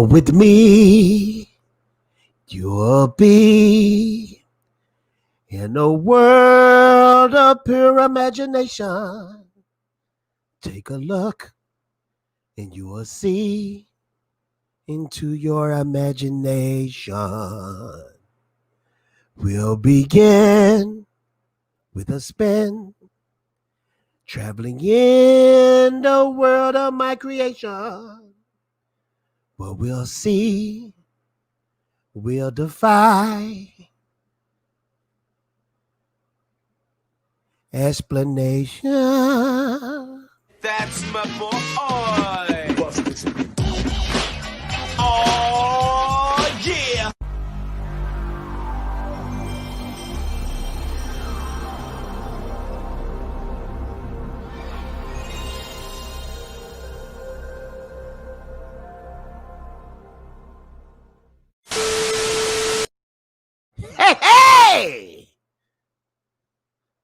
with me, you'll be in a world of pure imagination. Take a look and you will see into your imagination. We'll begin with a spin, traveling in the world of my creation. What we'll see, we'll defy explanation. That's my boy. Oh, yeah. Hey!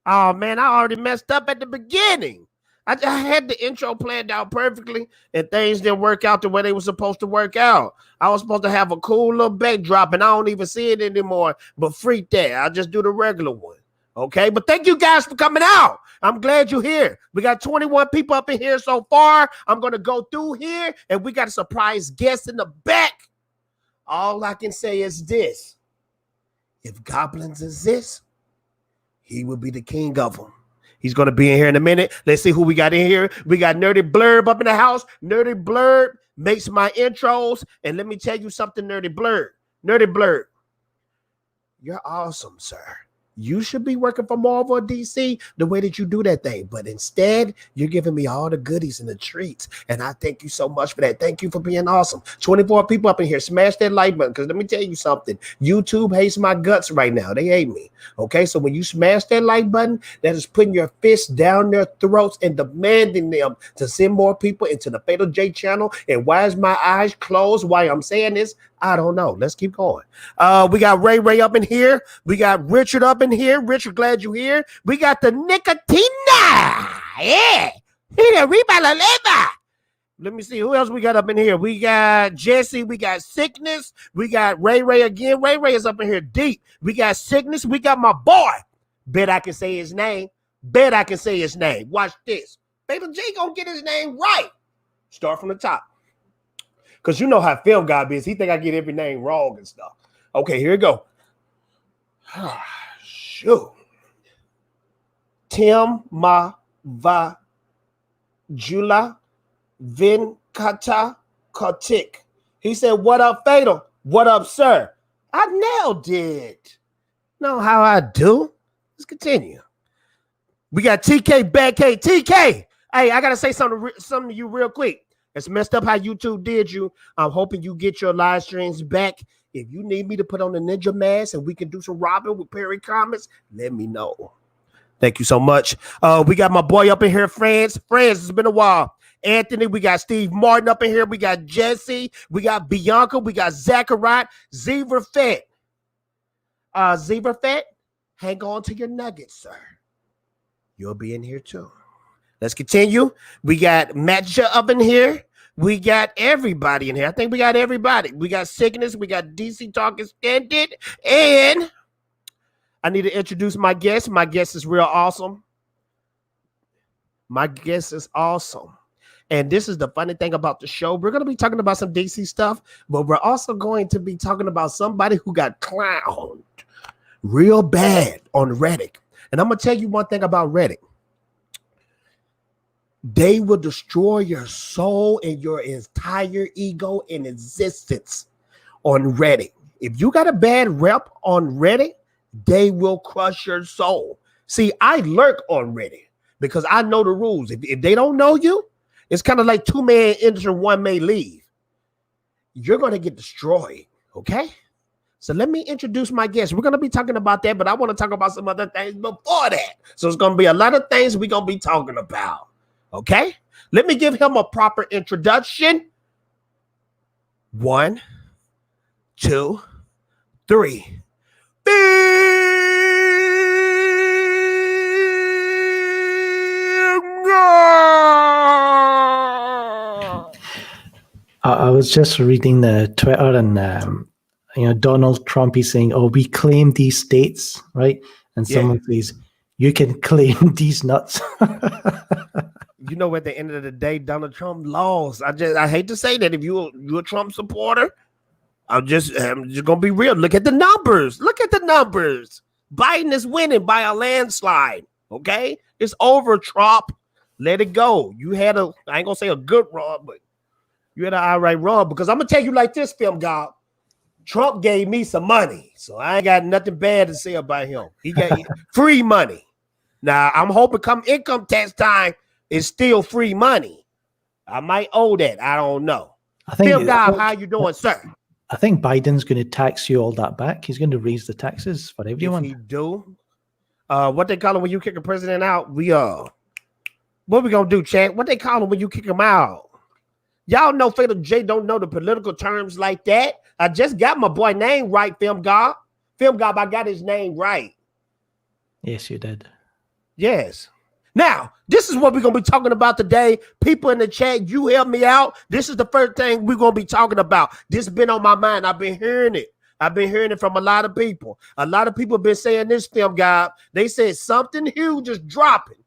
Oh, man, I already messed up at the beginning. I had the intro planned out perfectly, and things didn't work out the way they were supposed to work out. I was supposed to have a cool little backdrop, and I don't even see it anymore, but freak that. I'll just do the regular one, okay? But thank you guys for coming out. I'm glad you're here. We got 21 people up in here so far. I'm going to go through here, and we got a surprise guest in the back. All I can say is this. If goblins exist, he will be the king of them. He's going to be in here in a minute. Let's see who we got in here. We got Nerdy Blurb up in the house. Nerdy Blurb makes my intros. And let me tell you something, Nerdy Blurb. Nerdy Blurb, you're awesome, sir. You should be working for Marvel or DC the way that you do that thing. But instead, you're giving me all the goodies and the treats. And I thank you so much for that. Thank you for being awesome. 24 people up in here. Smash that like button. Because let me tell you something. YouTube hates my guts right now. They hate me. Okay, so when you smash that like button, that is putting your fists down their throats and demanding them to send more people into the Fatal J channel. And why is my eyes closed while I'm saying this? I don't know. Let's keep going. We got Ray up in here. We got Richard up in here. Richard, glad you're here. We got the Nicotina. Yeah. Let me see who else we got up in here. We got Jesse. We got Sickness. We got Ray again. Ray is up in here deep. We got Sickness. We got my boy. Bet I can say his name. Bet I can say his name. Watch this. Baby J gonna get his name right. Start from the top. Because you know how Film Gob is. He think I get every name wrong and stuff. Okay, here we go. Shoot. Tim Ma Va Jula Vinkata Kartik. He said, what up, Fatal? What up, sir? I nailed it. Know how I do? Let's continue. We got TK back. Hey, TK. Hey, I got to say something to you real quick. It's messed up how YouTube did you. I'm hoping you get your live streams back. If you need me to put on the ninja mask and we can do some Robin with Perry comments, let me know. Thank you so much. We got my boy up in here, Franz. Franz, it's been a while. Anthony, we got Steve Martin up in here. We got Jesse. We got Bianca. We got Zachariah. Zebra Fett. Zebra Fett, hang on to your nuggets, sir. You'll be in here too. Let's continue. We got Matcha up in here. We got everybody in here. I think we got everybody. We got Sickness. We got DC Talk Extended. And I need to introduce my guest. My guest is real awesome. My guest is awesome. And this is the funny thing about the show. We're going to be talking about some DC stuff, but we're also going to be talking about somebody who got clowned real bad on Reddit. And I'm going to tell you one thing about Reddit. They will destroy your soul and your entire ego and existence on Reddit. If you got a bad rep on Reddit, they will crush your soul. See, I lurk on Reddit because I know the rules. If they don't know you, it's kind of like 2 men enter, 1 may leave. You're going to get destroyed, okay? So let me introduce my guest. We're going to be talking about that, but I want to talk about some other things before that. So it's going to be a lot of things we're going to be talking about. Okay, let me give him a proper introduction. 1, 2, 3. I was just reading the Twitter, and Donald Trump is saying, "Oh, we claim these states, right?" And someone says, "You can claim these nuts." You know, at the end of the day, Donald Trump lost. I hate to say that. If you're a Trump supporter, I'm just gonna be real. Look at the numbers. Look at the numbers. Biden is winning by a landslide. Okay, it's over, Trump. Let it go. You had I ain't gonna say a good run, but you had an outright run. Because I'm gonna tell you like this, Film Gob. Trump gave me some money, so I ain't got nothing bad to say about him. He got free money. Now I'm hoping come income tax time, it's still free money. I might owe that. I don't know. Film Gob, how you doing, sir? I think Biden's going to tax you all that back. He's going to raise the taxes for everyone. If he do, what they call it when you kick a president out? What we gonna do, Chad? What they call him when you kick him out? Y'all know Fatal J don't know the political terms like that. I just got my boy name right, Film Gob. Film Gob, I got his name right. Yes, you did. Yes. Now, this is what we're going to be talking about today. People in the chat, you help me out. This is the first thing we're going to be talking about. This has been on my mind. I've been hearing it. I've been hearing it from a lot of people. A lot of people have been saying this, Film Gob. They said something huge is dropping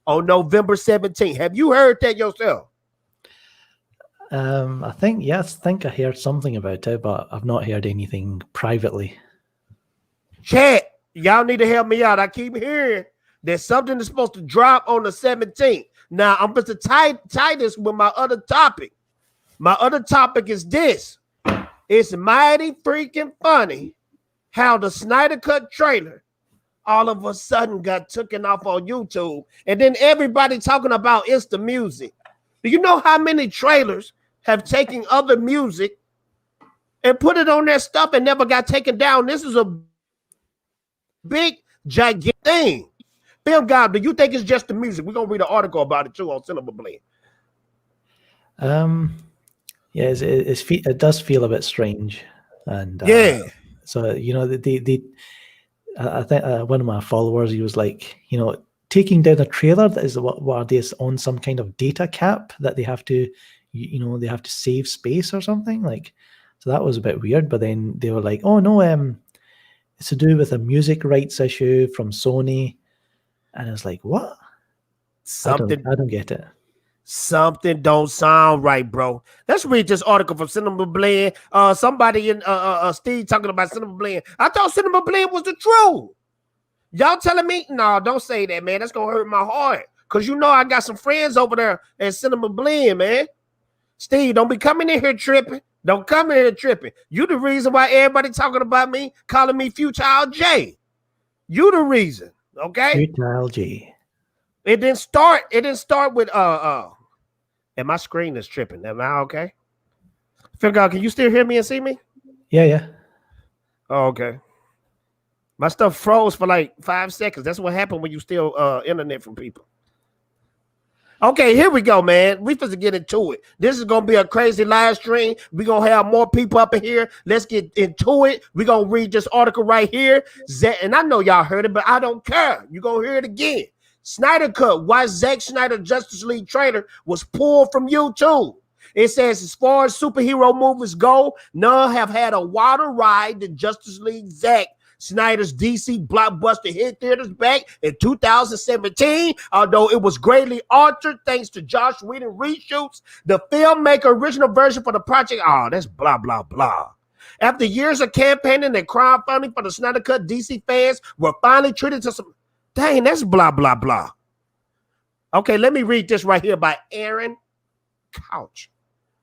on November 17th. Have you heard that yourself? I think I heard something about it, but I've not heard anything privately. Chat, y'all need to help me out. I keep hearing that something is supposed to drop on the 17th. Now, I'm supposed to tie this with my other topic. My other topic is this. It's mighty freaking funny how the Snyder Cut trailer all of a sudden got taken off on YouTube. And then everybody talking about it's the music. Do you know how many trailers have taken other music and put it on their stuff and never got taken down? This is a big, gigantic thing. Film Gob, do you think it's just the music? We're going to read an article about it too on Cinema Blend. Yeah, it does feel a bit strange. And so, I think one of my followers, he was like, taking down a trailer, that is what are they on some kind of data cap that they have to, they have to save space or something like. So that was a bit weird. But then they were like, oh no, it's to do with a music rights issue from Sony, and I was like, what? I don't get it. Something don't sound right, bro. Let's read this article from Cinema Blend. Somebody in Steve talking about Cinema Blend. I thought Cinema Blend was the truth. Y'all telling me? No, don't say that, man. That's gonna hurt my heart. Cause I got some friends over there at Cinema Blend, man. Steve, don't be coming in here tripping. Don't come in here tripping. You the reason why everybody talking about me, calling me Futile J. You the reason, okay? Futile J. It didn't start with and my screen is tripping. Am I okay? Film Gob, can you still hear me and see me? Yeah. Oh, okay. My stuff froze for like 5 seconds. That's what happened when you steal internet from people. Okay, here we go, man. We supposed to get into it. This is gonna be a crazy live stream. We're gonna have more people up in here. Let's get into it. We're gonna read this article right here. And I know y'all heard it, but I don't care. You're gonna hear it again. Snyder Cut, why Zack Snyder Justice League trailer was pulled from YouTube. It says, as far as superhero movies go, none have had a wilder ride than Justice League Zack Snyder's DC blockbuster hit theaters back in 2017. Although it was greatly altered thanks to Josh Whedon reshoots, the filmmaker original version for the project, that's blah, blah, blah. After years of campaigning and crowdfunding for the Snyder Cut, DC fans were finally treated to some, dang, that's blah, blah, blah. Okay, let me read this right here by Aaron Couch.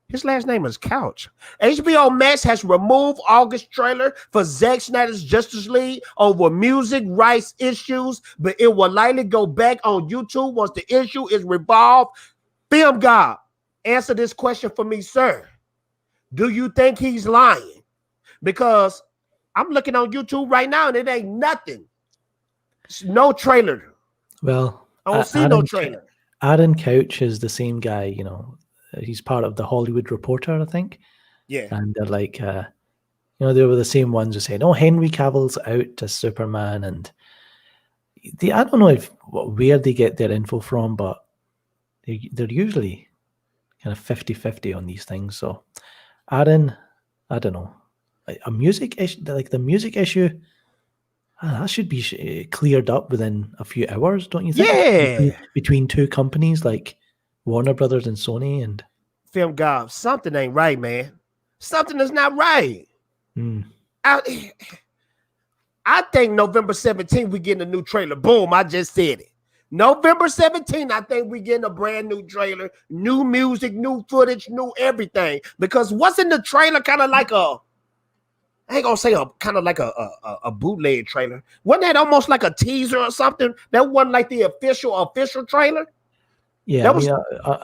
His last name is Couch. HBO Max has removed August trailer for Zack Snyder's Justice League over music rights issues, but it will likely go back on YouTube once the issue is resolved. Film Gob, answer this question for me, sir. Do you think he's lying? Because I'm looking on YouTube right now and it ain't nothing. No trailer. Well, I don't see no trailer. Aaron Couch is the same guy, he's part of the Hollywood Reporter, I think. Yeah. And they're like, they were the same ones who said, Henry Cavill's out as Superman. And I don't know where they get their info from, but they're usually kind of 50-50 on these things. So Aaron, I don't know, a music issue, like the music issue, that should be cleared up within a few hours, don't you think? Yeah. Between two companies like Warner Brothers and Sony, and Film Gob, something ain't right, man. Something is not right. I think November 17th, we getting a new trailer. Boom, I just said it. November 17th, I think we getting a brand new trailer, new music, new footage, new everything. Because what's in the trailer kind of like I ain't gonna say a kind of like a bootleg trailer. Wasn't that almost like a teaser or something? That wasn't like the official trailer. yeah,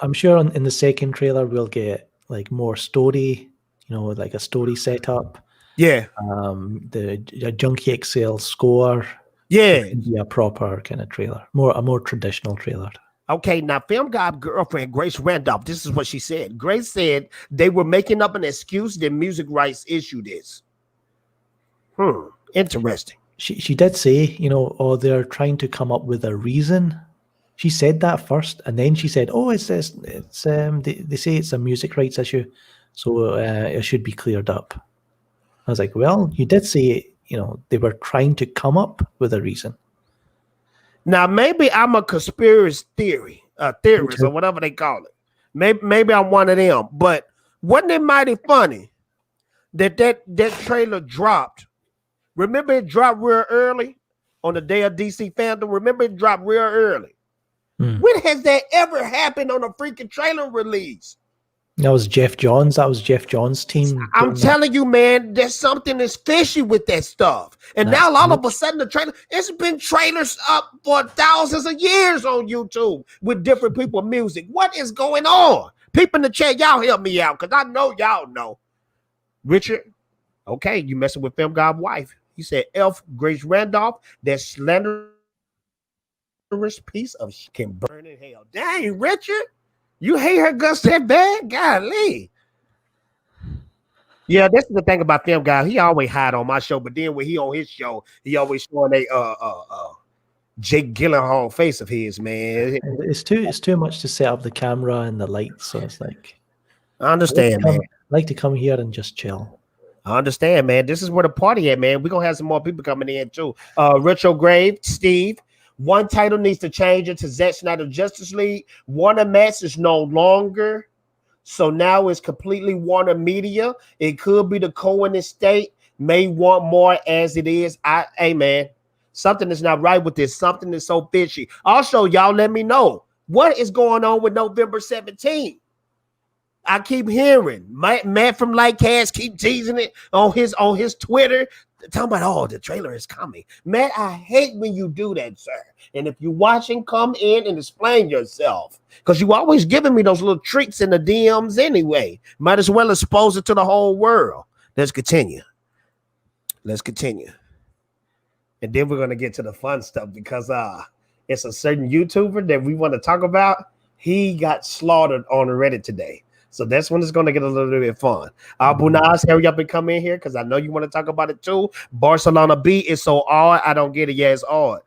I'm sure in the second trailer we'll get like more story, like a story setup. Yeah. The Junkie XL score. Yeah. Be a proper kind of trailer, a more traditional trailer. Okay, now Film Gob girlfriend Grace Randolph, this is what she said. Grace said they were making up an excuse that music rights issue this. Interesting. She did say, they're trying to come up with a reason. She said that first, and then she said, "Oh, they say it's a music rights issue, so it should be cleared up." I was like, "Well, you did say, they were trying to come up with a reason." Now, maybe I'm a conspiracy theorist or whatever they call it. Maybe I'm one of them. But wasn't it mighty funny that trailer dropped? Remember, it dropped real early on the day of DC fandom. Remember, it dropped real early. When has that ever happened on a freaking trailer release? That was Jeff Johns. That was Jeff Johns' team. I'm telling you, man, there's something that's fishy with that stuff. And now all of a sudden the trailer, it's been trailers up for thousands of years on YouTube with different people's music. What is going on? People in the chat, y'all help me out because I know y'all know. Richard, okay, you messing with Film Gob wife. He said, F. Grace Randolph, that slanderous piece of shit can burn in hell. Dang, Richard. You hate her guts that bad? Golly. Yeah, this is the thing about Film Gob. He always hide on my show, but then when he on his show, he always showing a Jake Gyllenhaal face of his, man. It's too much to set up the camera and the lights, so it's like I understand, man. I like to come here and just chill. I understand, man. This is where the party at, man. We're gonna have some more people coming in too. Retrograde, Steve. One title needs to change it to Zack Snyder Justice League. Warner Max is no longer. So now it's completely Warner Media. It could be the Cohen estate. May want more as it is. Hey, man, something is not right with this. Something is so fishy. Also, y'all let me know what is going on with November 17th. I keep hearing Matt from Lightcast keep teasing it on his Twitter, talking about, oh, the trailer is coming. Matt, I hate when you do that, sir. And if you're watching, come in and explain yourself. Because you always giving me those little tricks in the DMs anyway. Might as well expose it to the whole world. Let's continue. And then we're going to get to the fun stuff because it's a certain YouTuber that we want to talk about. He got slaughtered on Reddit today. So that's when it's going to get a little bit fun. Bunaz, hurry up and come in here because I know you want to talk about it too. Barcelona B is so odd. I don't get it. Yeah, it's odd.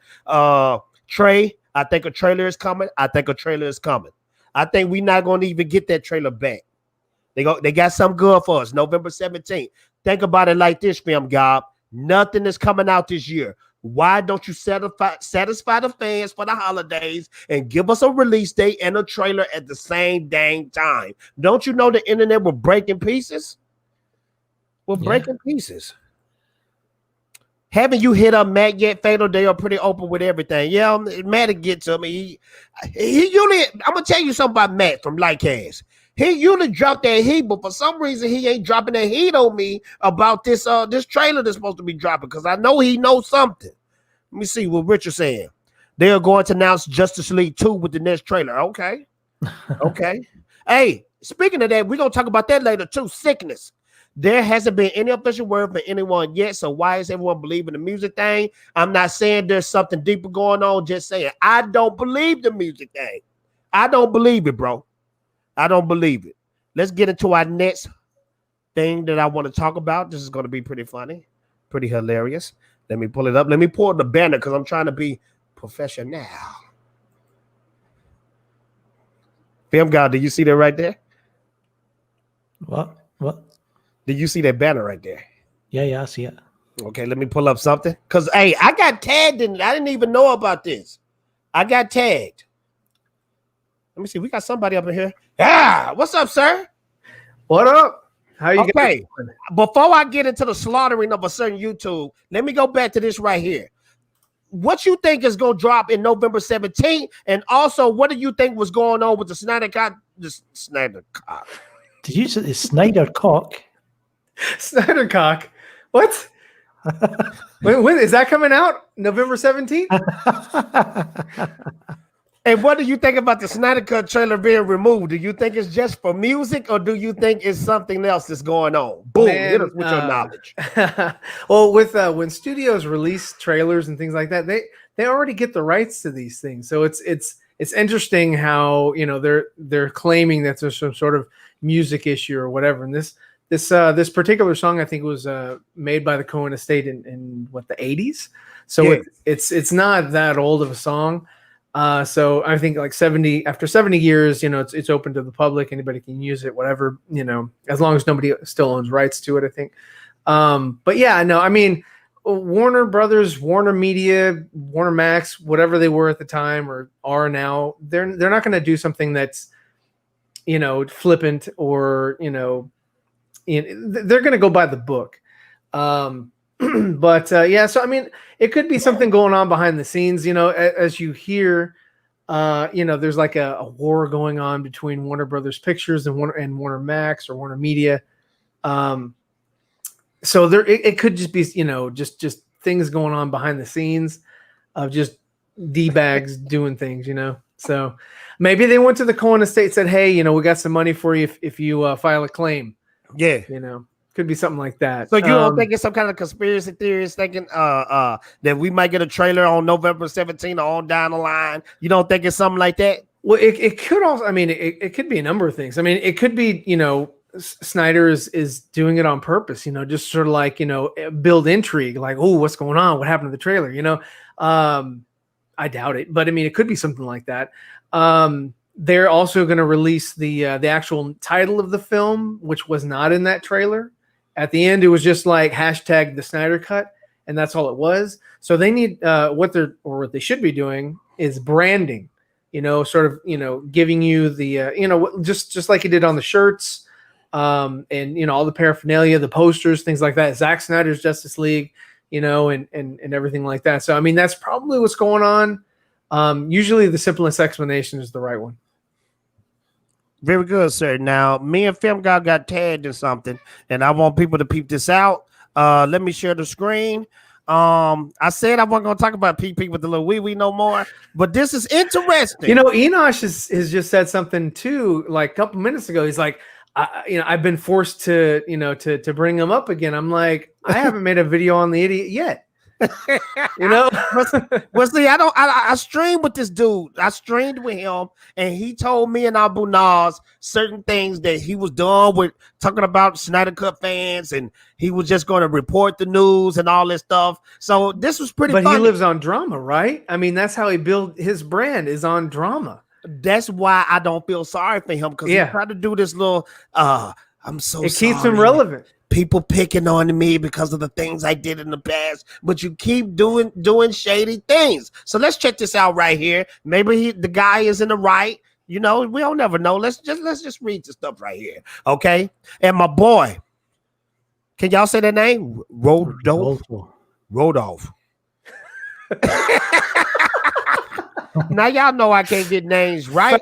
Trey, I think a trailer is coming. I think we're not going to even get that trailer back. They got something good for us. November 17th. Think about it like this, Film Gob. Nothing is coming out this year. Why don't you satisfy the fans for the holidays and give us a release date and a trailer at the same dang time? Don't you know the internet will break in pieces? Breaking pieces. Haven't you hit up Matt yet, Fatal? They are pretty open with everything. Yeah, Matt will get to me. He usually, I'm going to tell you something about Matt from Lightcast. He usually dropped that heat, but for some reason he ain't dropping that heat on me about this trailer that's supposed to be dropping because I know he knows something. Let me see what Richard's saying. They are going to announce Justice League 2 with the next trailer. Okay. Hey, speaking of that, we're going to talk about that later too. Sickness. There hasn't been any official word from anyone yet, so why is everyone believing the music thing? I'm not saying there's something deeper going on, just saying I don't believe the music thing. I don't believe it, bro. I don't believe it. Let's get into our next thing that I want to talk about. This is going to be pretty funny, pretty hilarious. Let me pull it up. Let me pull the banner because I'm trying to be professional. Film Gob, do you see that right there? What? Do you see that banner right there? Yeah, I see it. Okay, let me pull up something. Because, hey, I got tagged in it. I didn't even know about this. I got tagged. Let me see. We got somebody up in here. Ah, what's up, sir? What up? How you guys doing? Before I get into the slaughtering of a certain YouTube, let me go back to this right here. What you think is going to drop in November 17th? And also, what do you think was going on with the Snyder Cut? The Snyder Cock. Did you say the Snyder Cock? Snyder Cock. What? when is that coming out? November 17th? And what do you think about the Snyder Cut trailer being removed? Do you think it's just for music, or do you think it's something else that's going on? Boom, hit us with your knowledge. Well, with when studios release trailers and things like that, they already get the rights to these things. So it's interesting how, you know, they're claiming that there's some sort of music issue or whatever. And this particular song, I think, was made by the Cohen estate in what, the 80s. So Yeah. it's not that old of a song. So I think like after 70 years, you know, it's open to the public. Anybody can use it, whatever, you know, as long as nobody still owns rights to it, I think. But yeah, no, I mean, Warner Brothers, Warner Media, Warner Max, whatever they were at the time or are now, they're not going to do something that's, you know, flippant or, you know, they're going to go by the book. But yeah, so I mean, it could be something going on behind the scenes, you know, as you hear, you know, there's like a war going on between Warner Brothers Pictures and Warner Max or Warner Media. So it could just be, you know, just things going on behind the scenes of just D-bags doing things, you know. So maybe they went to the Cohen estate and said, hey, you know, we got some money for you if you file a claim. Yeah. You know. Could be something like that. So you don't think it's some kind of conspiracy theorist thinking that we might get a trailer on November 17th or on down the line? You don't think it's something like that? Well, it could also, I mean, it could be a number of things. I mean, it could be, you know, Snyder is doing it on purpose, you know, just sort of like, you know, build intrigue, like, oh, what's going on? What happened to the trailer? You know, I doubt it, but I mean, it could be something like that. They're also going to release the actual title of the film, which was not in that trailer. At the end, it was just like hashtag the Snyder Cut, and that's all it was. So they need what they should be doing is branding, you know, sort of, you know, giving you the you know, just like he did on the shirts, and you know, all the paraphernalia, the posters, things like that. Zack Snyder's Justice League, you know, and everything like that. So I mean, that's probably what's going on. Usually, the simplest explanation is the right one. Very good, sir. Now, me and Film Gob got tagged in something, and I want people to peep this out. Let me share the screen. I said I wasn't going to talk about PP with the little wee no more, but this is interesting. You know, Enosh has just said something too, like a couple minutes ago. He's like, you know, I've been forced to, you know, to bring him up again. I'm like, I haven't made a video on the idiot yet. You know, well, see, I streamed with this dude. I streamed with him, and he told me and Abu Naz certain things that he was done with talking about Snyder Cut fans, and he was just going to report the news and all this stuff. So this was pretty. But funny. He lives on drama, right? I mean, that's how he built his brand, is on drama. That's why I don't feel sorry for him, because he tried to do this little. I'm so. It keeps him relevant. People picking on me because of the things I did in the past, but you keep doing shady things. So let's check this out right here. Maybe the guy is in the right. You know, we don't never know. Let's just read the stuff right here, okay? And my boy, can y'all say that name? Rodolph. Now y'all know I can't get names right.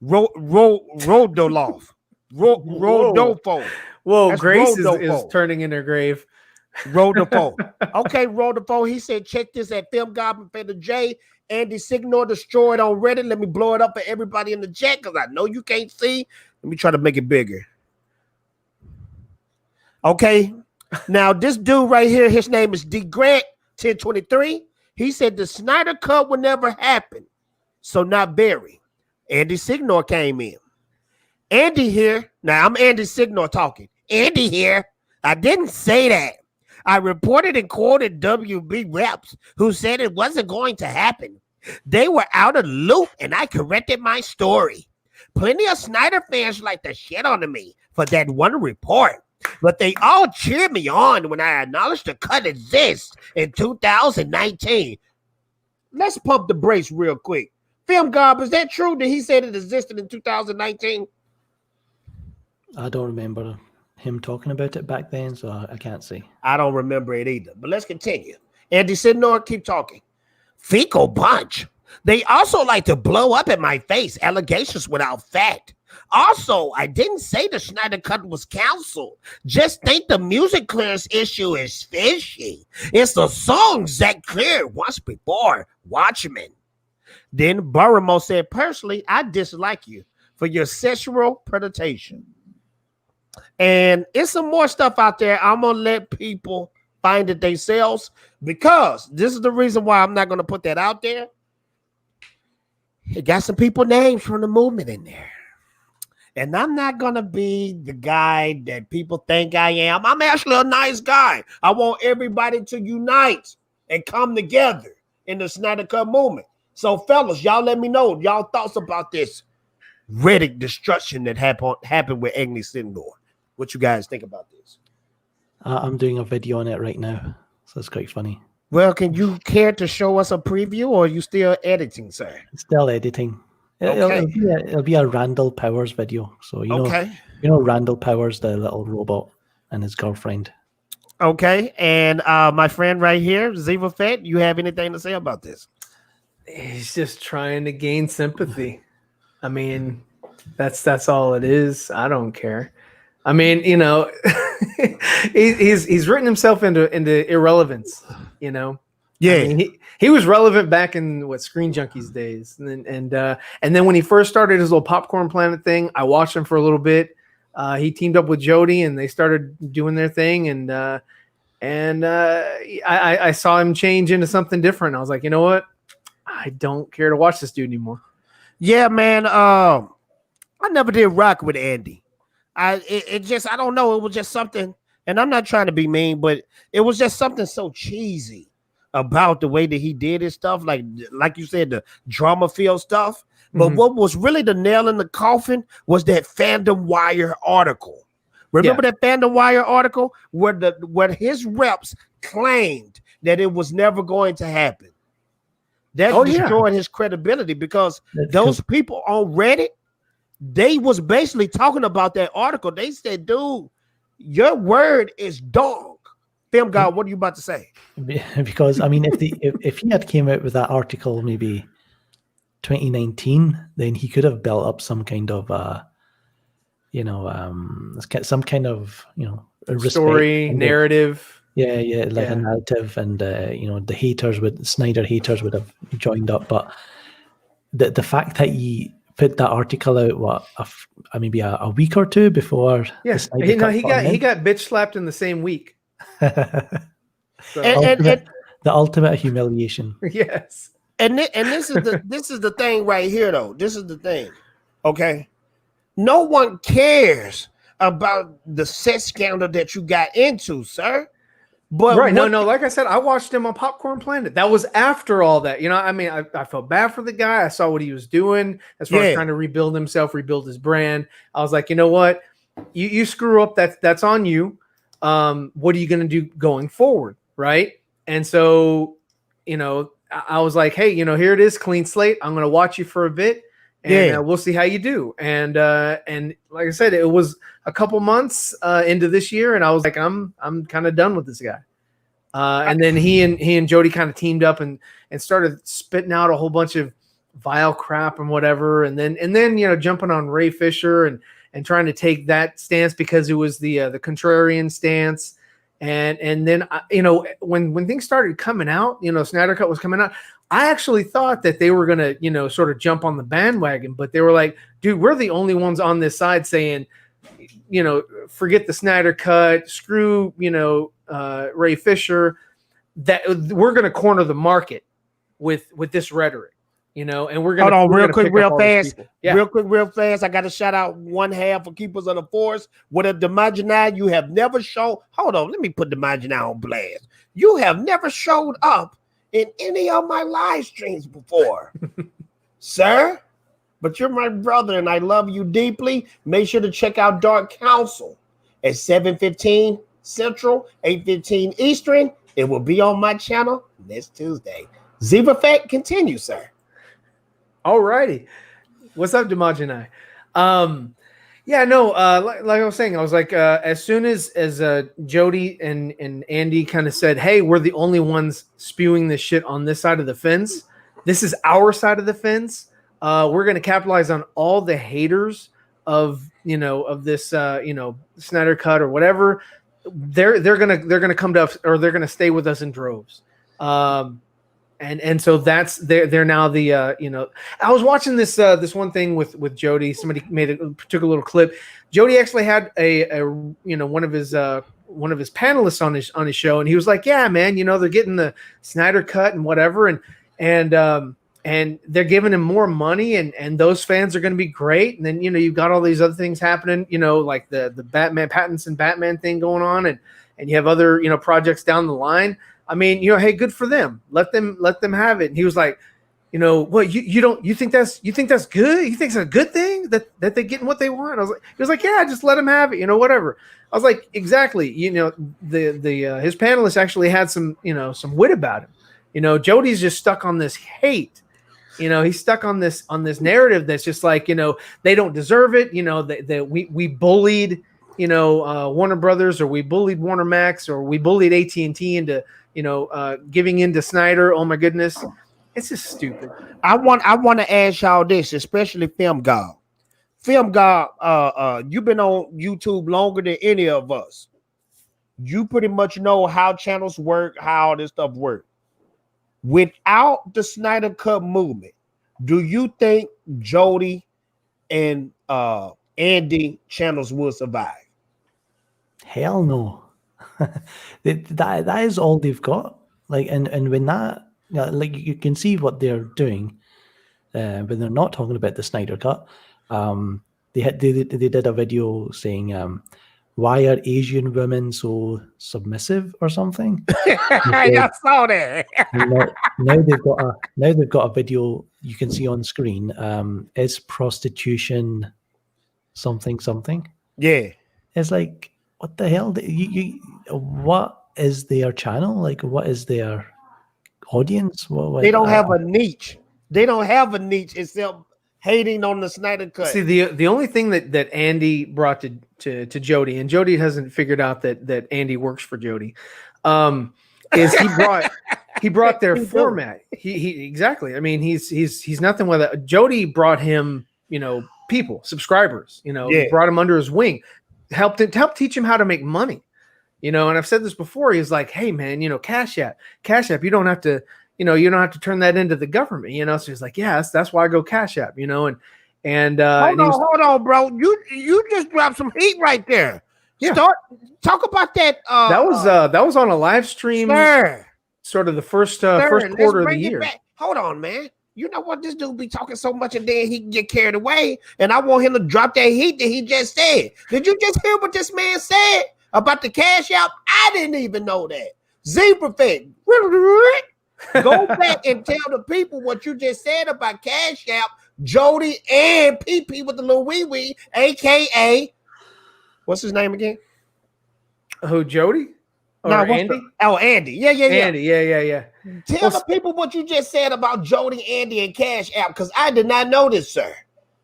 Rodolph. Rodolfo. Whoa, That's Grace is Rodolfo. turning in her grave. Rodolfo. Okay, Rodolfo. He said, check this at Film Gob and Fender J. Andy Signor destroyed on Reddit. Let me blow it up for everybody in the chat because I know you can't see. Let me try to make it bigger. Okay. Now, this dude right here, his name is D Grant 1023. He said the Snyder Cut will never happen. So not Barry. Andy Signor came in. Andy here. Now, I'm Andy Signor talking. Andy here. I didn't say that. I reported and quoted WB reps who said it wasn't going to happen. They were out of the loop, and I corrected my story. Plenty of Snyder fans like to shit on me for that one report. but they all cheer me on when I acknowledge the cut exists in 2019. Let's pump the brakes real quick. Film Gob, is that true that he said it existed in 2019? I don't remember him talking about it back then, so I can't say. I don't remember it either, but let's continue. Andy Sidnor, keep talking. Fecal bunch. They also like to blow up in my face allegations without fact. Also, I didn't say the Snyder Cut was canceled. Just think the music clearance issue is fishy. It's the songs that cleared once before Watchmen. Then Burramo said, personally, I dislike you for your sexual predation. And it's some more stuff out there. I'm going to let people find it themselves because this is the reason why I'm not going to put that out there. It got some people names from the movement in there. And I'm not going to be the guy that people think I am. I'm actually a nice guy. I want everybody to unite and come together in the Snyder Cut movement. So, fellas, y'all let me know y'all thoughts about this Riddick destruction that happened with Andy Sidnor. What you guys think about this? I'm doing a video on it right now, so it's quite funny. Well, can you care to show us a preview, or are you still editing, sir? Still editing. Okay. It'll be a Randall Powers video. So you know Randall Powers, the little robot, and his girlfriend. Okay, and my friend right here, Ziva Fett, you have anything to say about this? He's just trying to gain sympathy. I mean, that's all it is. I don't care. I mean, you know, he's written himself into irrelevance. You know. Yeah, I mean, he was relevant back in Screen Junkies days, and then when he first started his little Popcorn Planet thing, I watched him for a little bit. He teamed up with Jody, and they started doing their thing, and I saw him change into something different. I was like, you know what? I don't care to watch this dude anymore. Yeah, man. I never did rock with Andy. I don't know. It was just something, and I'm not trying to be mean, but it was just something so cheesy about the way that he did his stuff, like you said, the drama feel stuff. But what was really the nail in the coffin was that Fandom Wire article. Remember that Fandom Wire article where his reps claimed that it was never going to happen. That destroyed his credibility because those people on Reddit, they was basically talking about that article. They said, dude, your word is dog. Film Gob, what are you about to say? Because I mean, if he had came out with that article maybe 2019, then he could have built up some kind of some kind of story narrative. Yeah, a narrative, and the Snyder haters would have joined up. But the fact that he put that article out maybe a week or two before, he got bitch slapped in the same week. So. The ultimate humiliation. Yes. And this is the thing right here, though. This is the thing. Okay. No one cares about the sex scandal that you got into, sir. But right. No, like I said, I watched him on Popcorn Planet. That was after all that. You know, I mean, I felt bad for the guy. I saw what he was doing as far as trying to rebuild himself, rebuild his brand. I was like, you know what? You screw up, that's on you. What are you going to do going forward? Right. And so, I was like, hey, here it is, clean slate. I'm going to watch you for a bit and we'll see how you do. And like I said, it was a couple months into this year. And I was like, I'm kind of done with this guy. And then he and Jody kind of teamed up and started spitting out a whole bunch of vile crap and whatever. And then, jumping on Ray Fisher and trying to take that stance because it was the contrarian stance. And then, when things started coming out, Snyder Cut was coming out, I actually thought that they were going to, sort of jump on the bandwagon, but they were like, dude, we're the only ones on this side saying, forget the Snyder Cut, screw, Ray Fisher, that we're going to corner the market with this rhetoric. And we're going to hold on real quick, real fast. Yeah. Real fast. I got to shout out one half of Keepers of the Forest. What a Demagina you have never shown. Hold on, let me put Demagina on blast. You have never showed up in any of my live streams before, sir. But you're my brother, and I love you deeply. Make sure to check out Dark Council at 7:15 Central, 8:15 Eastern. It will be on my channel next Tuesday. Zebra Effect, continue, sir. All righty. What's up, Dimajanai? Yeah, no, like I was saying, I was like, as soon as Jody and Andy kind of said, hey, we're the only ones spewing this shit on this side of the fence. This is our side of the fence. We're going to capitalize on all the haters of this, Snyder Cut or whatever. They're gonna come to us, or they're gonna stay with us in droves. And so that's they're now the I was watching this one thing with Jody. Somebody took a little clip. Jody actually had a one of his panelists on his show, and he was like, yeah, man, they're getting the Snyder Cut and whatever, and they're giving him more money, and those fans are going to be great. And then you've got all these other things happening, like the Batman Pattinson Batman thing going on, and you have other projects down the line. I mean, hey, good for them. Let them have it. And he was like, what you think that's good? You think it's a good thing that they're getting what they want? He was like, yeah, just let them have it. Whatever. I was like, exactly. The his panelists actually had some wit about him. Jody's just stuck on this hate. He's stuck on this narrative that's just like, they don't deserve it. We bullied, Warner Brothers, or we bullied Warner Max, or we bullied AT&T into, giving in to Snyder. Oh my goodness. It's just stupid. I want to ask y'all this, especially Film Gob. Film Gob, you've been on YouTube longer than any of us. You pretty much know how channels work, how all this stuff works. Without the Snyder Cut movement, do you think Jody and Andy channels will survive? Hell no. that is all they've got. Like, and when that, like, you can see what they're doing when they're not talking about the Snyder Cut. They did a video saying, why are Asian women so submissive or something? I saw that. now they've got a video you can see on screen. Is prostitution something? Yeah. It's like, what the hell? What is their channel? Like, what is their audience? They don't have a niche. They don't have a niche except hating on the Snyder Cut. See, the only thing that Andy brought to Jody, and Jody hasn't figured out that Andy works for Jody, is he brought their format. He exactly. I mean, he's nothing with it. Jody brought him, people, subscribers, brought him under his wing, helped teach him how to make money. And I've said this before. He's like, hey man, Cash App, you don't have to. You don't have to turn that into the government, So he's like, yeah, that's why I go Cash App, and hold on, bro. You just dropped some heat right there. Yeah. Talk about that. That was on a live stream, sir. Sort of the first quarter of the year. Hold on, man. You know what? This dude be talking so much, and then he can get carried away. And I want him to drop that heat that he just said. Did you just hear what this man said about the Cash App? I didn't even know that. Zebra Effect. Go back and tell the people what you just said about Cash App, Jody, and PP with the little wee, aka what's his name again? Who, Jody? Or Andy? Andy. Yeah. Andy, yeah. Tell the people what you just said about Jody, Andy, and Cash App, because I did not know this, sir.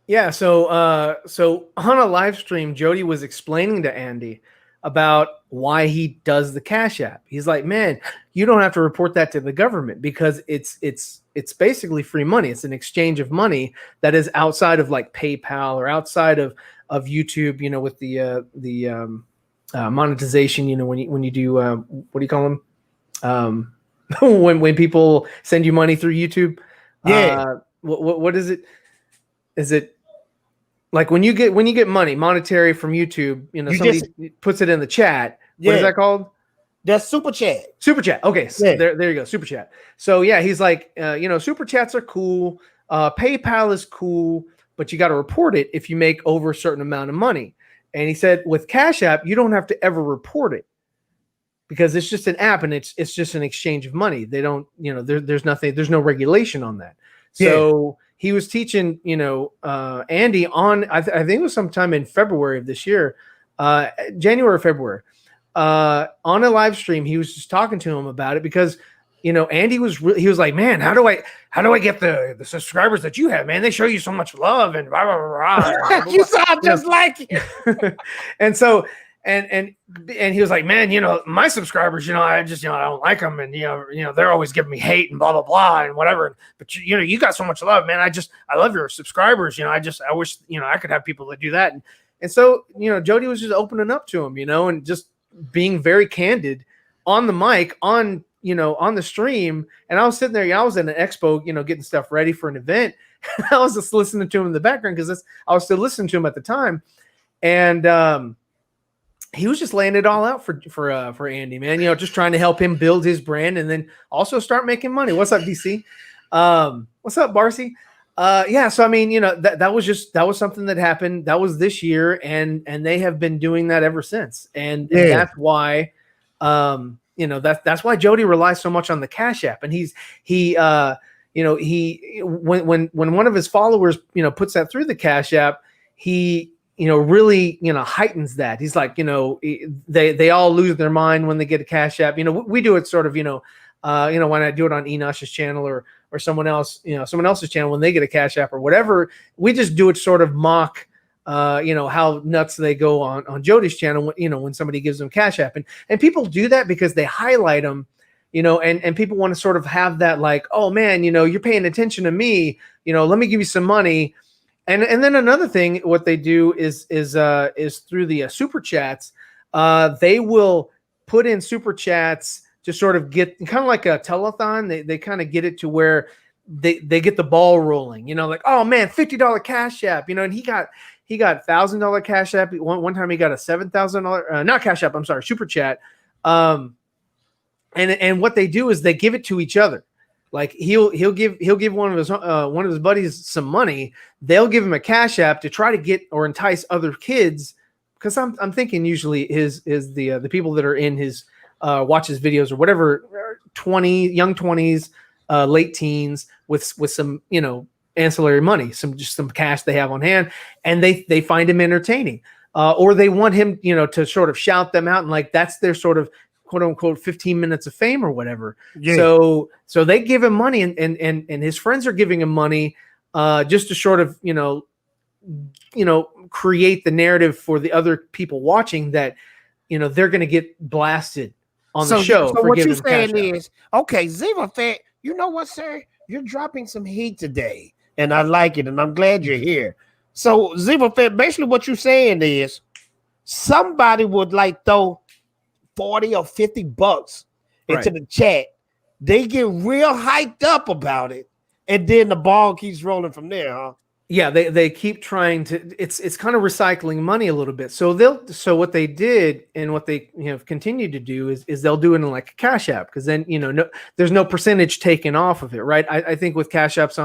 Yeah, so on a live stream, Jody was explaining to Andy about why he does the Cash App. He's like, man, you don't have to report that to the government because it's basically free money. It's an exchange of money that is outside of like PayPal or outside of YouTube, with the monetization, when you do what do you call them? when people send you money through YouTube. Yeah. What is it? Is it like when you get money monetary from YouTube, somebody puts it in the chat. Yeah. What is that called? That's super chat. Super chat. Okay. So yeah. there you go. Super chat. So yeah, he's like, super chats are cool. PayPal is cool, but you got to report it if you make over a certain amount of money. And he said with Cash App, you don't have to ever report it because it's just an app and it's just an exchange of money. They don't, there's no regulation on that. So he was teaching, Andy on, I think it was sometime in February of this year, January or February, on a live stream. He was just talking to him about it because, Andy he was like, man, how do I get the subscribers that you have, man? They show you so much love and blah, blah, blah, blah, blah. You sound just like it. And so, and he was like, man, my subscribers, I just, I don't like them. And, they're always giving me hate and blah, blah, blah, and whatever. But you got so much love, man. I love your subscribers. I wish, I could have people that do that. And so, Jody was just opening up to him, and just being very candid on the mic, on the stream. And I was sitting there, I was in an expo, getting stuff ready for an event. I was just listening to him in the background because I was still listening to him at the time. And, he was just laying it all out for Andy, man. Just trying to help him build his brand and then also start making money. What's up, DC? What's up, Barcy? Yeah. So I mean, that was something that happened. That was this year, and they have been doing that ever since. And that's why, that's why Jody relies so much on the Cash App. And when one of his followers, puts that through the Cash App, he really, heightens that. He's like, they all lose their mind when they get a Cash App. We do it sort of, when I do it on Enosh's channel or someone else, someone else's channel, when they get a Cash App or whatever, we just do it sort of mock, how nuts they go on Jody's channel, when somebody gives them Cash App. And people do that because they highlight them, and people want to sort of have that like, oh man, you're paying attention to me, let me give you some money. And then another thing, what they do is through the super chats. They will put in super chats to sort of get kind of like a telethon. They kind of get it to where they get the ball rolling. Like, oh man, $50 Cash App. And he got $1,000 Cash App. One time he got a $7,000 not Cash App. I'm sorry, super chat. And what they do is they give it to each other. Like he'll give one of his buddies some money. They'll give him a Cash App to try to get or entice other kids, because I'm thinking usually is the people that are in his watch his videos or whatever, young 20s, late teens with some ancillary money, some cash they have on hand, and they find him entertaining, or they want him to sort of shout them out, and like that's their sort of quote unquote 15 minutes of fame or whatever. Yeah. So they give him money, and his friends are giving him money just to sort of create the narrative for the other people watching that they're going to get blasted on the show. So what you're saying is, okay, Zero Fat, you know what, sir? You're dropping some heat today, and I like it, and I'm glad you're here. So Zero Fat, basically what you're saying is somebody would like throw 40 or 50 bucks into the chat. They get real hyped up about it, and then the ball keeps rolling from there, huh? Yeah, they keep trying to. It's kind of recycling money a little bit. So what they did and what they continue to do is they'll do it in like a Cash App, because then there's no percentage taken off of it, right? I think with Cash Apps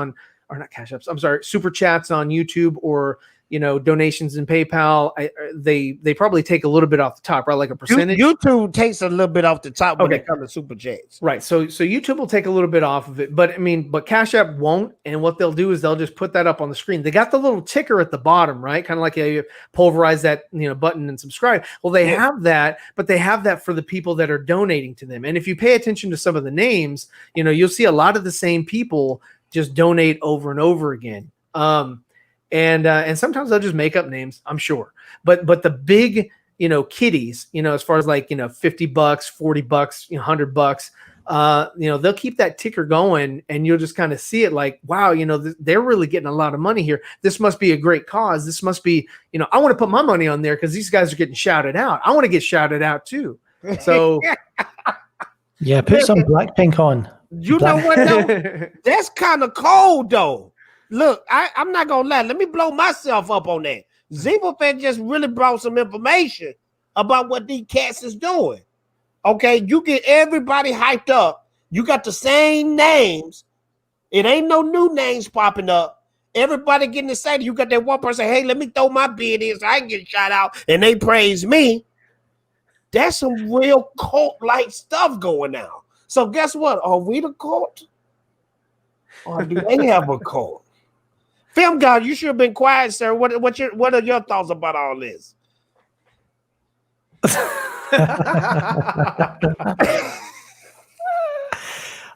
or not Cash Apps, I'm sorry, super chats on YouTube or donations in PayPal, they probably take a little bit off the top, right? Like a percentage. YouTube takes a little bit off the top when it comes to super chats. Right. So YouTube will take a little bit off of it, but Cash App won't. And what they'll do is they'll just put that up on the screen. They got the little ticker at the bottom, right? Kind of like you pulverize that button and subscribe. Well, they have that, but they have that for the people that are donating to them. And if you pay attention to some of the names, you'll see a lot of the same people just donate over and over again. And sometimes they'll just make up names, I'm sure. But the big, kiddies, as far as like, $50, $40, $100, they'll keep that ticker going, and you'll just kind of see it like, wow, they're really getting a lot of money here. This must be a great cause. This must be, I want to put my money on there because these guys are getting shouted out. I want to get shouted out too. So yeah, put some Blackpink on. You know what though? That's kind of cold though. Look, I'm not gonna lie. Let me blow myself up on that. Zebafet just really brought some information about what these cats is doing. Okay, you get everybody hyped up. You got the same names. It ain't no new names popping up. Everybody getting excited. You got that one person, hey, let me throw my bid in so I can get shot out, and they praise me. That's some real cult-like stuff going on. So guess what? Are we the cult? Or do they have a cult? Film Gob, you should have been quiet, sir. What are your thoughts about all this?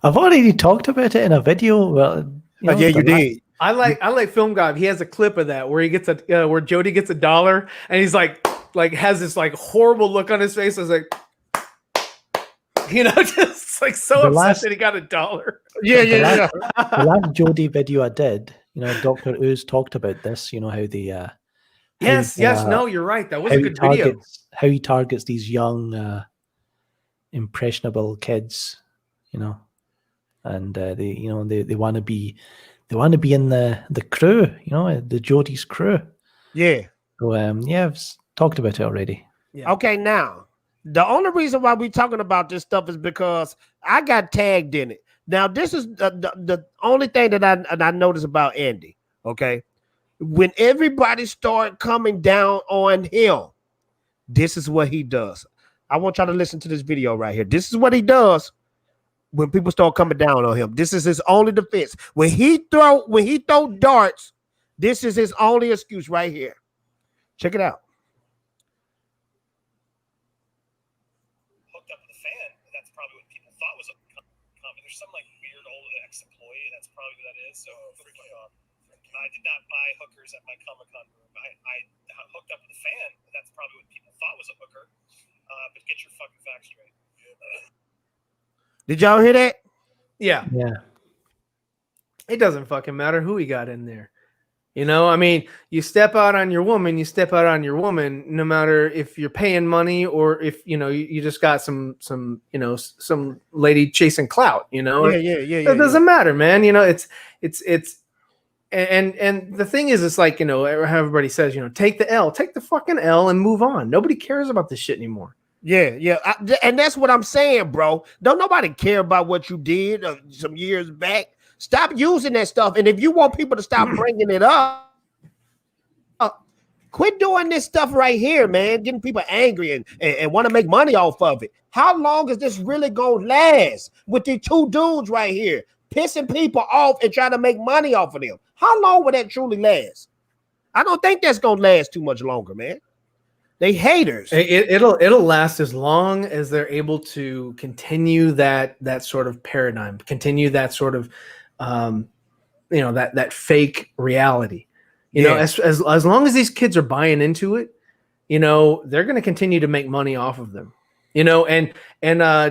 I've already talked about it in a video. Well, Yeah, you did. I like Film Gob. He has a clip of that where he gets where Jody gets $1 and he's like has this like horrible look on his face. I was like, just like so upset that he got $1. Yeah. The last Jody video I did, Dr. Ooze talked about this. How the yes, no, you're right. That was a good video. How he targets these young, impressionable kids, and they want to be in the crew, the Jody's crew. Yeah. So I've talked about it already. Yeah. Okay, now the only reason why we're talking about this stuff is because I got tagged in it. Now, this is the only thing that I noticed about Andy. Okay, when everybody started coming down on him, this is what he does. I want y'all to listen to this video right here. This is what he does when people start coming down on him. This is his only defense. When he throw darts, this is his only excuse right here. Check it out. Hooked up with a fan, and that's probably what people thought was a comment. There's some like weird old ex-employee, and that's probably what that is. So I did not buy hookers at my Comic-Con room. I hooked up with a fan, and that's probably what people thought was a hooker. But get your fucking facts straight. Did y'all hear that? Yeah. It doesn't fucking matter who he got in there. I mean, you step out on your woman, no matter if you're paying money or if, you just got some lady chasing clout, Yeah. It doesn't matter, man. It's and the thing is, it's like, how everybody says, take the L, take the fucking L and move on. Nobody cares about this shit anymore. Yeah. And that's what I'm saying, bro. Don't nobody care about what you did some years back. Stop using that stuff. And if you want people to stop bringing it up, quit doing this stuff right here, man. Getting people angry and want to make money off of it. How long is this really going to last with these two dudes right here pissing people off and trying to make money off of them? How long will that truly last? I don't think that's going to last too much longer, man. They haters. It'll last as long as they're able to continue that sort of paradigm, continue that sort of that fake reality. As long as these kids are buying into it, they're going to continue to make money off of them. And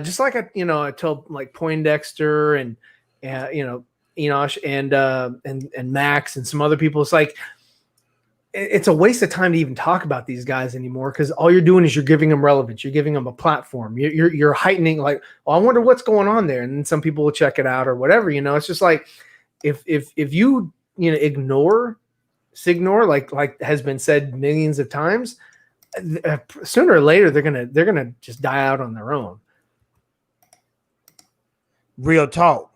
just like I told like Poindexter and Enosh and Max and some other people, it's like it's a waste of time to even talk about these guys anymore, because all you're doing is you're giving them relevance, you're giving them a platform, you're heightening, like, I wonder what's going on there, and then some people will check it out or whatever. It's just like if you ignore like has been said millions of times, sooner or later they're gonna just die out on their own. Real talk.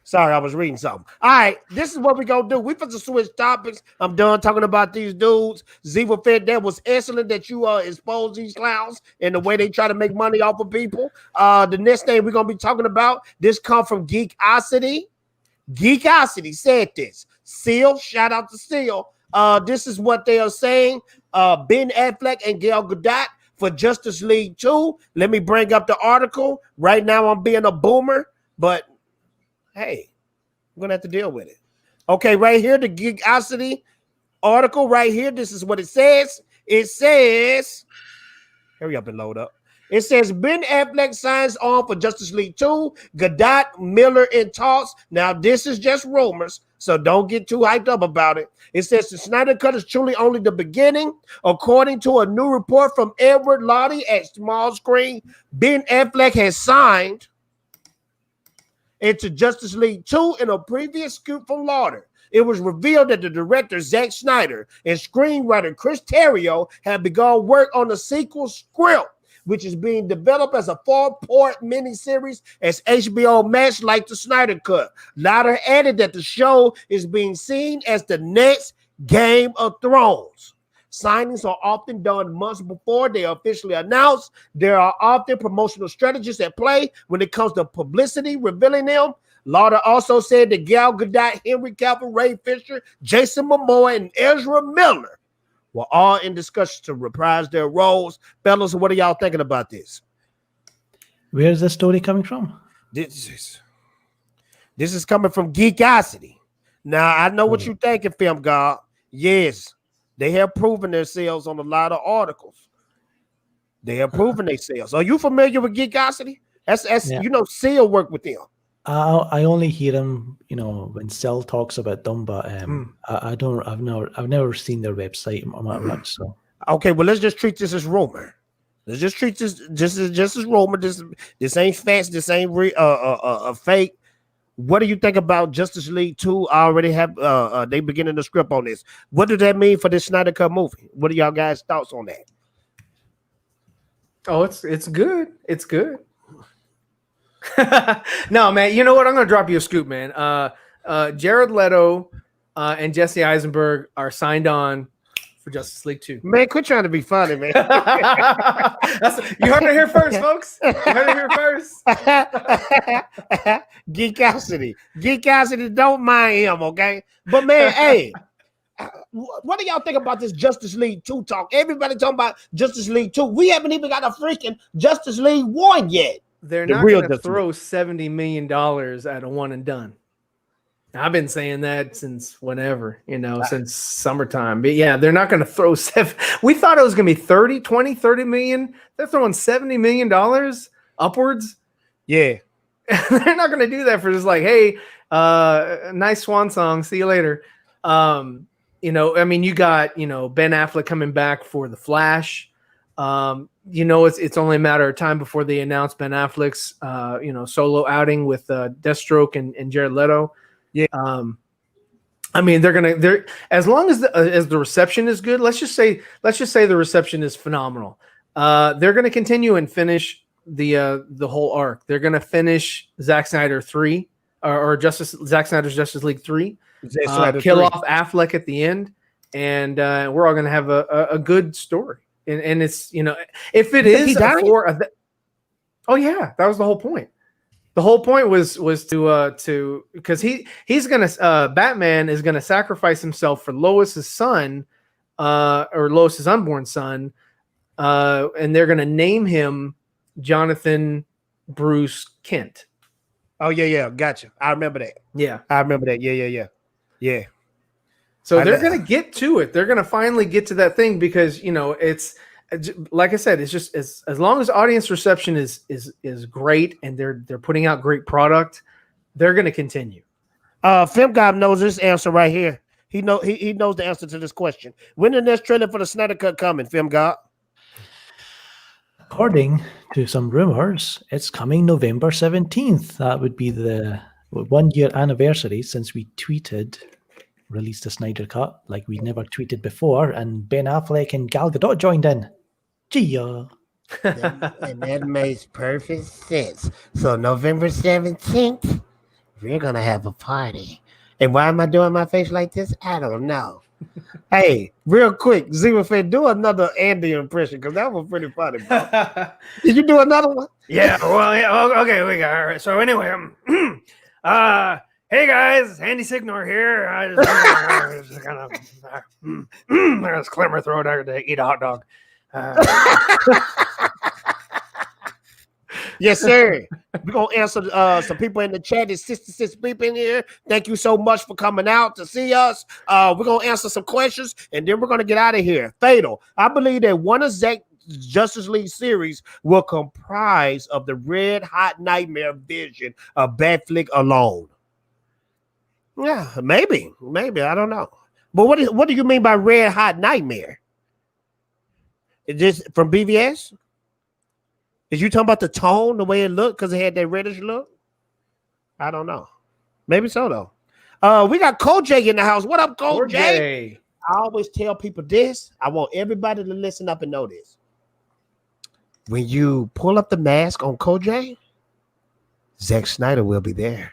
Sorry, I was reading something. All right, this is what we're going to do. We're going to switch topics. I'm done talking about these dudes. Ziva Fed, that was excellent that you expose these clowns and the way they try to make money off of people. The next thing we're going to be talking about, this come from Geekosity. Geekosity said this. Seal, shout out to Seal. This is what they are saying. Ben Affleck and Gal Gadot for Justice League 2. Let me bring up the article. Right now I'm being a boomer, but hey, I'm going to have to deal with it. Okay, right here, the Geekosity article right here. This is what it says. It says, hurry up and load up. It says Ben Affleck signs on for Justice League 2. Gadot, Miller in talks. Now, this is just rumors, so don't get too hyped up about it. It says the Snyder Cut is truly only the beginning. According to a new report from Edward Lottie at Small Screen, Ben Affleck has signed into Justice League 2 in a previous scoop from Lauder. It was revealed that the director, Zack Snyder, and screenwriter Chris Terrio have begun work on the sequel script, which is being developed as a 4-part miniseries as HBO Max like the Snyder Cut. Lauder added that the show is being seen as the next Game of Thrones. Signings are often done months before they are officially announced. There are often promotional strategies at play when it comes to publicity revealing them. Lauder also said that Gal Gadot, Henry Cavill, Ray Fisher, Jason Momoa, and Ezra Miller were all in discussion to reprise their roles. Fellas, what are y'all thinking about this? Where's this story coming from? This is coming from Geekosity. Now, I know what you're thinking, Film Gob. Yes, they have proven themselves on a lot of articles. They have proven themselves. Are you familiar with Geekosity? That's Yeah. you know, Seal work with them. I only hear him, when Cell talks about them, but I've never seen their website much. So Okay, well, let's just treat this as rumor. Let's just treat this just as rumor. This ain't facts. This ain't fake. What do you think about Justice League 2? I already have they beginning the script on this. What does that mean for this Snyder Cut movie? What are y'all guys' thoughts on that? Oh, it's good. It's good. No, man. You know what? I'm gonna drop you a scoop, man. Jared Leto and Jesse Eisenberg are signed on for Justice League 2. Man, quit trying to be funny, man. You heard it here first, folks. You heard it here first. Geekosity, don't mind him, okay? But man, hey, what do y'all think about this Justice League 2 talk? Everybody talking about Justice League 2. We haven't even got a freaking Justice League 1 yet. They're The not real going to Justice throw $70 million at a one and done. I've been saying that since whenever, since summertime. But yeah, they're not going to throw we thought it was going to be 30 million. They're throwing $70 million upwards. Yeah. They're not going to do that for just like, hey, nice swan song. See you later. You got, Ben Affleck coming back for The Flash. It's only a matter of time before they announce Ben Affleck's, solo outing with Deathstroke and Jared Leto. Yeah. They're as long as the reception is good. Let's just say the reception is phenomenal. They're going to continue and finish the whole arc. They're going to finish Zack Snyder 3 or Zack Snyder's Justice League 3. Kill off Affleck at the end, and we're all going to have a good story. And it's if it is oh yeah, that was the whole point. The whole point was to because he's gonna Batman is gonna sacrifice himself for Lois's son, or Lois's unborn son, and they're gonna name him Jonathan Bruce Kent. Oh yeah, gotcha. I remember that. Yeah, I remember that. Yeah. So they're gonna get to it. They're gonna finally get to that thing because it's like I said, it's just as long as audience reception is great and they're putting out great product, they're gonna continue. Film Gob knows this answer right here. He knows the answer to this question. When the next trailer for the Snyder Cut coming, Film Gob? according to some rumors, it's coming November 17th. That would be the 1 year anniversary since we released the Snyder Cut like we never tweeted before, and Ben Affleck and Gal Gadot joined in. Gia. And that makes perfect sense. So November 17th, we're gonna have a party. And why am I doing my face like this? I don't know. Hey, real quick, Zero Fit, do another Andy impression because that was pretty funny, bro. Did you do another one? Yeah, well, yeah, okay, we got all right. So anyway, hey guys, Andy Signor here. I just kind of I just clear my throat after to eat a hot dog. Yes, sir. We're gonna answer some people in the chat. There's 66 people in here. Thank you so much for coming out to see us. We're gonna answer some questions and then we're gonna get out of here. Fatal. I believe that one of Zack's Justice League series will comprise of the Red Hot Nightmare vision of Batfleck alone. Yeah, maybe. I don't know. But what do you mean by Red Hot Nightmare? Is this from BVS? Is you talking about the tone, the way it looked, because it had that reddish look? I don't know. Maybe so, though. We got Koj in the house. What up, Koj? I always tell people this. I want everybody to listen up and know this. When you pull up the mask on Koj, Zack Snyder will be there.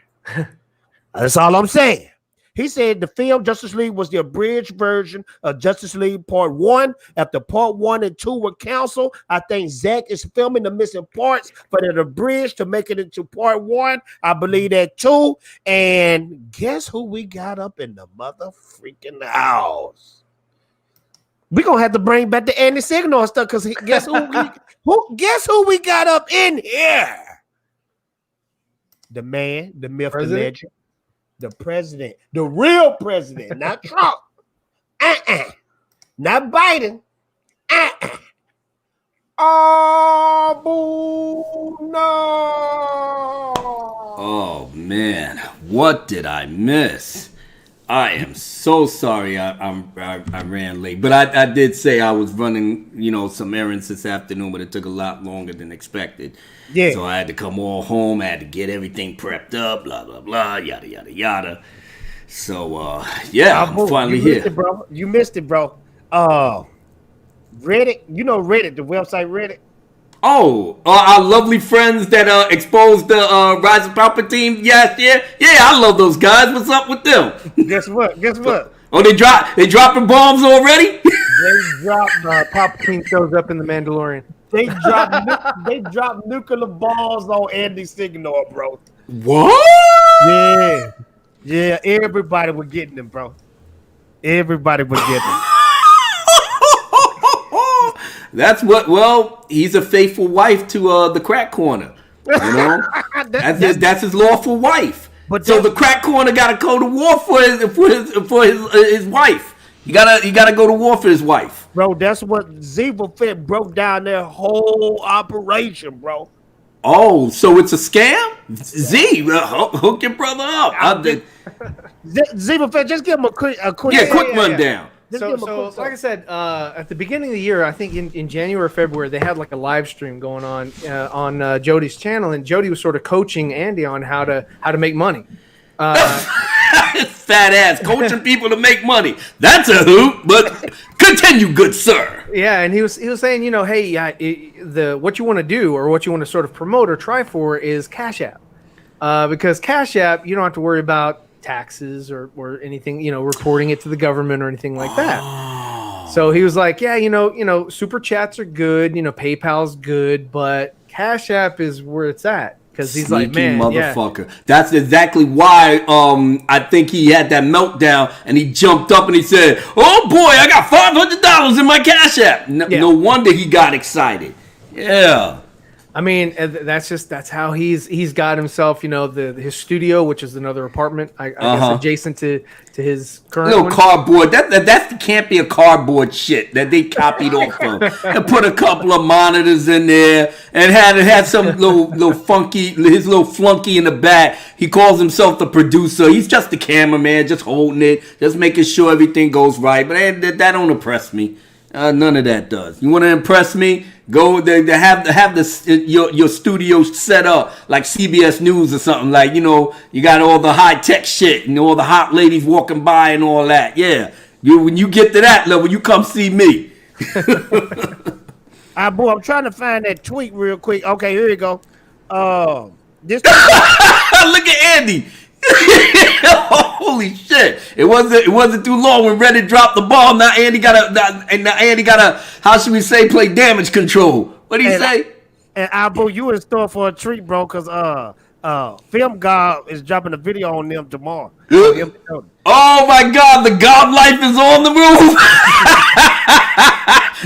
That's all I'm saying. He said the film Justice League was the abridged version of Justice League Part 1. After Part 1 and 2 were canceled, I think Zack is filming the missing parts for the abridged to make it into Part 1. I believe that too. And guess who we got up in the mother freaking house? We gonna have to bring back the anti-signal stuff because guess guess who we got up in here? The man, the myth, the legend, the president, the real president, not Trump, not Biden. Oh, boo, no. Oh man, what did I miss? I am so sorry I ran late, but I did say I was running, some errands this afternoon, but it took a lot longer than expected. Yeah. So I had to come all home. I had to get everything prepped up, blah, blah, blah, yada, yada, yada. So, I'm finally here. You missed it, bro. Reddit, Reddit, the website Reddit. Oh, our lovely friends that exposed the Rise of Palpatine. Yeah, I love those guys. What's up with them? Guess what? Oh, they dropping bombs already? They dropped Palpatine shows up in The Mandalorian. They dropped nuclear balls on Andy Signor, bro. What? Yeah. Everybody was getting them, bro. Everybody was getting them. That's he's a faithful wife to the crack corner. That's his lawful wife. But so the crack corner got to go to war for his wife. You gotta go to war for his wife, bro. That's what Ziva Fit broke down their whole operation, bro. Oh, so it's a scam? Hook your brother up. Ziva Fit, just give him a quick rundown. So like I said, at the beginning of the year, I think in January or February, they had like a live stream going on Jody's channel, and Jody was sort of coaching Andy on how to make money. Fat ass coaching people to make money. That's a hoot, but continue, good sir. Yeah, and he was saying, hey, what you want to do or what you want to sort of promote or try for is Cash App, because Cash App you don't have to worry about taxes or anything, reporting it to the government or anything like that. So he was like, yeah, super chats are good, PayPal's good, but Cash App is where it's at. Because he's sneaky like, man, motherfucker. Yeah. That's exactly why I think he had that meltdown and he jumped up and he said, "Oh boy, I got $500 in my Cash App." No wonder he got excited. Yeah. I mean, that's how he's got himself, his studio, which is another apartment, I guess adjacent to his current one. Cardboard. That can't be a cardboard shit that they copied off of. And put a couple of monitors in there and had some little funky, his little flunky in the back. He calls himself the producer. He's just the cameraman, just holding it, just making sure everything goes right. But that don't impress me. None of that does. You want to impress me? Go there. Have your studio set up like CBS News or something. Like you got all the high tech shit and all the hot ladies walking by and all that. Yeah. When you get to that level, you come see me. Boy, I'm trying to find that tweet real quick. Okay, here you go. This. Look at Andy. Holy shit! It wasn't too long when Reddit dropped the ball. Now Andy gotta how should we say play damage control? What do you say? Bro, you in store for a treat, bro? Because Film Gob is dropping a video on them tomorrow. Oh my God, the Gob life is on the move.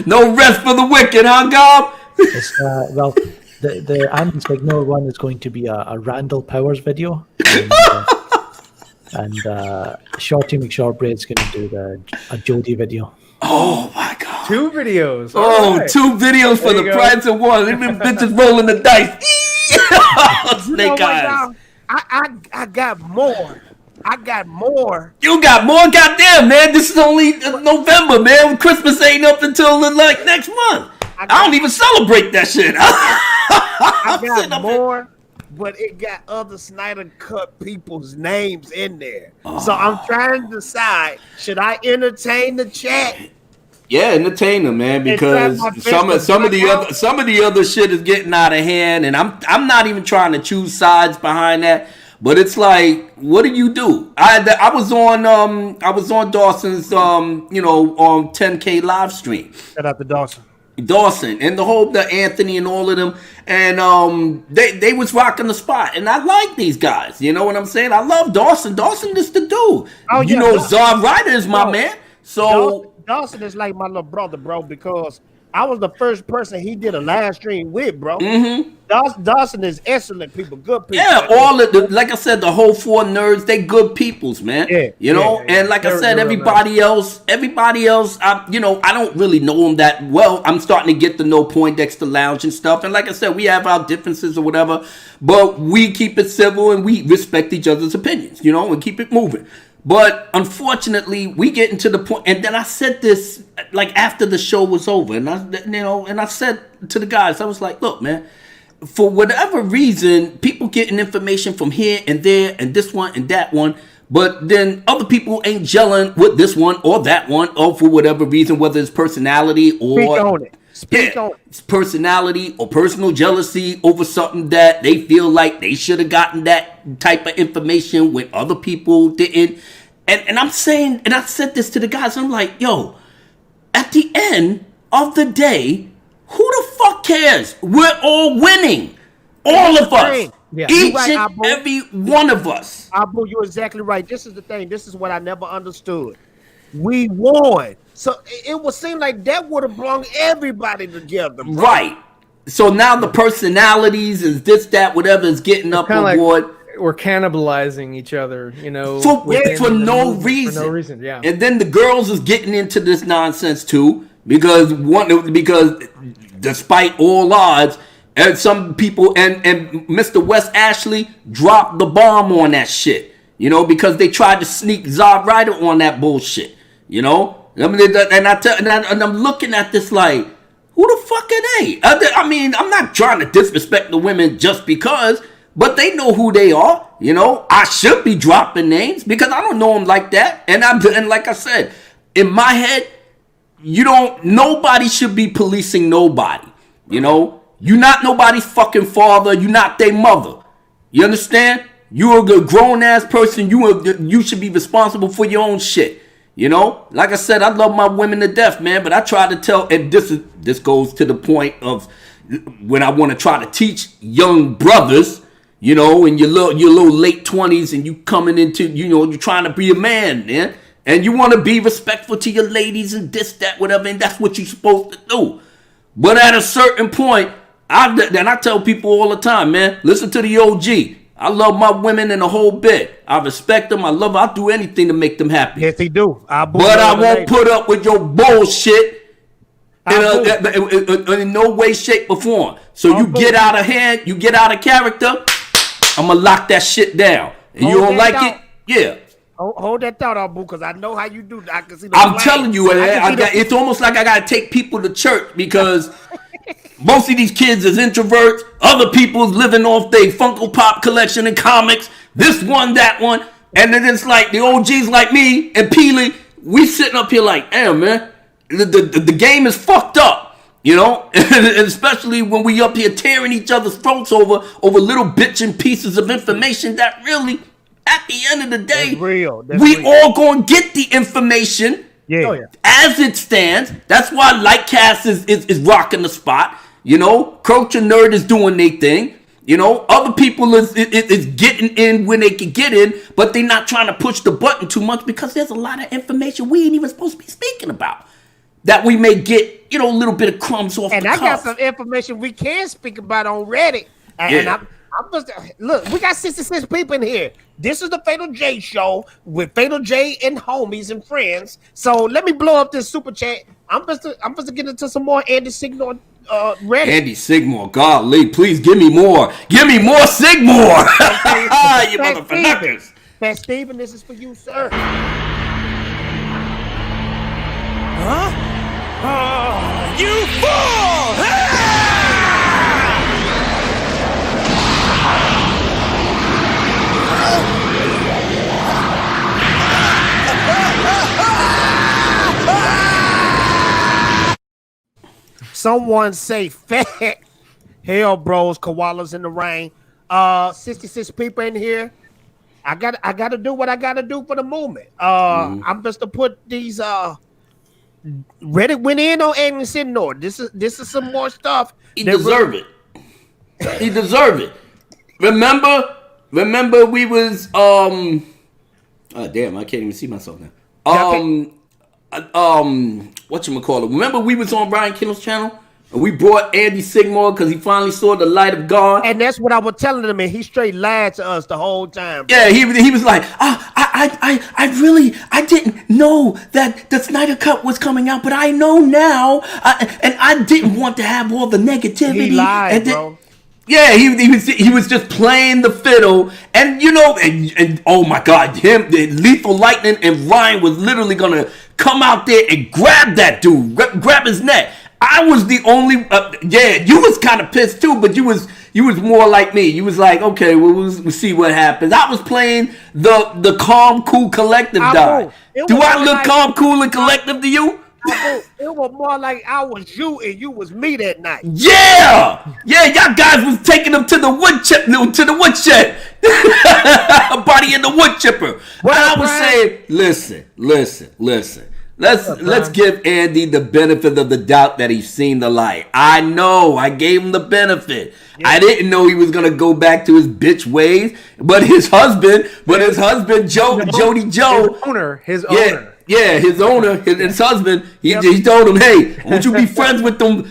No rest for the wicked, huh, Gob? The Andy Signal one is going to be a Randall Powers video, and Shorty McShortbraid's going to do a Jody video. Oh my God! 2 videos. Right. 2 videos for the price of one. Them bitches rolling the dice. Snake eyes. I got more. You got more? Goddamn, man! This is only November, man. Christmas ain't up until next month. I don't even celebrate that shit. I got more, but it got other Snyder Cut people's names in there. So I'm trying to decide, should I entertain the chat? Yeah, entertain them, man, because some of the other shit is getting out of hand, and I'm not even trying to choose sides behind that. But it's like, what do you do? I was on Dawson's 10K live stream. Shout out to Dawson and the Anthony and all of them, and they was rocking the spot, and I like these guys. You know what I'm saying? I love Dawson. Dawson is the dude. Zod Ryder is my man. So Dawson is like my little brother, bro, because I was the first person he did a live stream with, bro. Dawson is excellent people, good people. Yeah, all of the, like I said, the whole 4 nerds, they good peoples, man. Yeah, you know, and like I said, everybody else, I don't really know them that well. I'm starting to get to know Poindexter Lounge and stuff. And like I said, we have our differences or whatever, but we keep it civil and we respect each other's opinions, you know, and keep it moving. But unfortunately, we get into the point, and then I said this like after the show was over, and I said to the guys, I was like, look, man, for whatever reason, people getting information from here and there and this one and that one, but then other people ain't gelling with this one or that one, or for whatever reason, whether it's personality or Speak on it. It's personality or personal jealousy over something that they feel like they should have gotten that type of information when other people didn't. And I'm saying, and I said this to the guys, I'm like, yo, at the end of the day, who the fuck cares? We're all winning. All of us. Yeah. Each Right, and Abu. every one of us. Abu, you're exactly right. This is the thing. This is what I never understood. We won. So it would seem like that would have brought everybody together. Bro. Right. So now the personalities is this, that, whatever is getting up on board. We're cannibalizing each other, you know, For no movement, reason. For no reason, yeah. And then the girls is getting into this nonsense too, because despite all odds, and some people and Mr. West Ashley dropped the bomb on that shit, you know, because they tried to sneak Zod Ryder on that bullshit, you know. I mean, and I'm looking at this like, who the fuck are they? I mean, I'm not trying to disrespect the women just because, but they know who they are. You know, I should be dropping names because I don't know them like that. And like I said, in my head, nobody should be policing nobody. You know, you're not nobody's fucking father. You're not their mother. You understand? You're a grown ass person. You should be responsible for your own shit. You know, like I said, I love my women to death, man. But I try to tell, and this goes to the point of when I want to try to teach young brothers, you know, in your little late 20s, and you coming into, you know, you're trying to be a man, man, and you want to be respectful to your ladies and this, that, whatever, and that's what you're supposed to do. But at a certain point, I tell people all the time, man, listen to the OG. I love my women in a whole bit. I respect them. I love them. I'll do anything to make them happy. Yes, he do. But I won't put up with your bullshit in no way, shape, or form. So you get out of hand, you get out of character, I'm going to lock that shit down. And you don't like it? Yeah. Hold that thought, Abu, because I know how you do. I can see the I'm telling you, it's almost like I got to take people to church because most of these kids is introverts. Other people's living off their Funko Pop collection and comics. This one, that one. And then it's like the OGs like me and Peely, we sitting up here like, damn, man, the game is fucked up. You know, and especially when we up here tearing each other's throats over little bits and pieces of information that really, at the end of the day, we all gonna get the information as it stands. That's why Lightcast is rocking the spot. You know, Culture Nerd is doing their thing. You know, other people is getting in when they can get in, but they're not trying to push the button too much because there's a lot of information we ain't even supposed to be speaking about that we may get, you know, a little bit of crumbs off and the cuff. I got some information we can speak about on Reddit. And I'm just, look, we got 66 people in here. This is the Fatal J show with Fatal J and homies and friends. So let me blow up this super chat. I'm just to get into some more Andy Signor Reddit. Andy Sigmore, golly, please give me more. Give me more Sigmore. You motherfuckers. Fat Steven, this is for you, sir. Huh? Oh, you fool! Someone say fat. Hell, bros, koalas in the rain. 66 people in here. I got to do what I got to do for the movement. I'm just to put these Reddit went in on Andy Signor. This is some more stuff. He deserve it. He deserve it. Remember we was oh damn, I can't even see myself now. whatchamacallit. Remember we was on Brian Kendall's channel and we brought Andy Sigmore because he finally saw the light of God. And that's what I was telling him, and he straight lied to us the whole time. Bro. Yeah, he was like, I didn't know that the Snyder Cut was coming out, but I know now, and I didn't want to have all the negativity. He lied, and bro. Yeah, he was just playing the fiddle, and you know, and oh my God, Lethal Lightning and Ryan was literally gonna come out there and grab that dude, grab his neck. I was the only, you was kind of pissed too, but you was more like me. You was like, okay, we'll see what happens. I was playing the calm, cool, collective guy. Do I look calm, cool, and collective to you? It was more like I was you and you was me that night. Yeah, y'all guys was taking them to the woodshed, body in the wood chipper. Well, I was saying, listen. Let's give Andy the benefit of the doubt that he's seen the light. I know, I gave him the benefit. Yeah. I didn't know he was gonna go back to his bitch ways, but his husband, Jody Joe, his owner. Yeah, his owner, his husband, he told him, hey, won't you be friends with them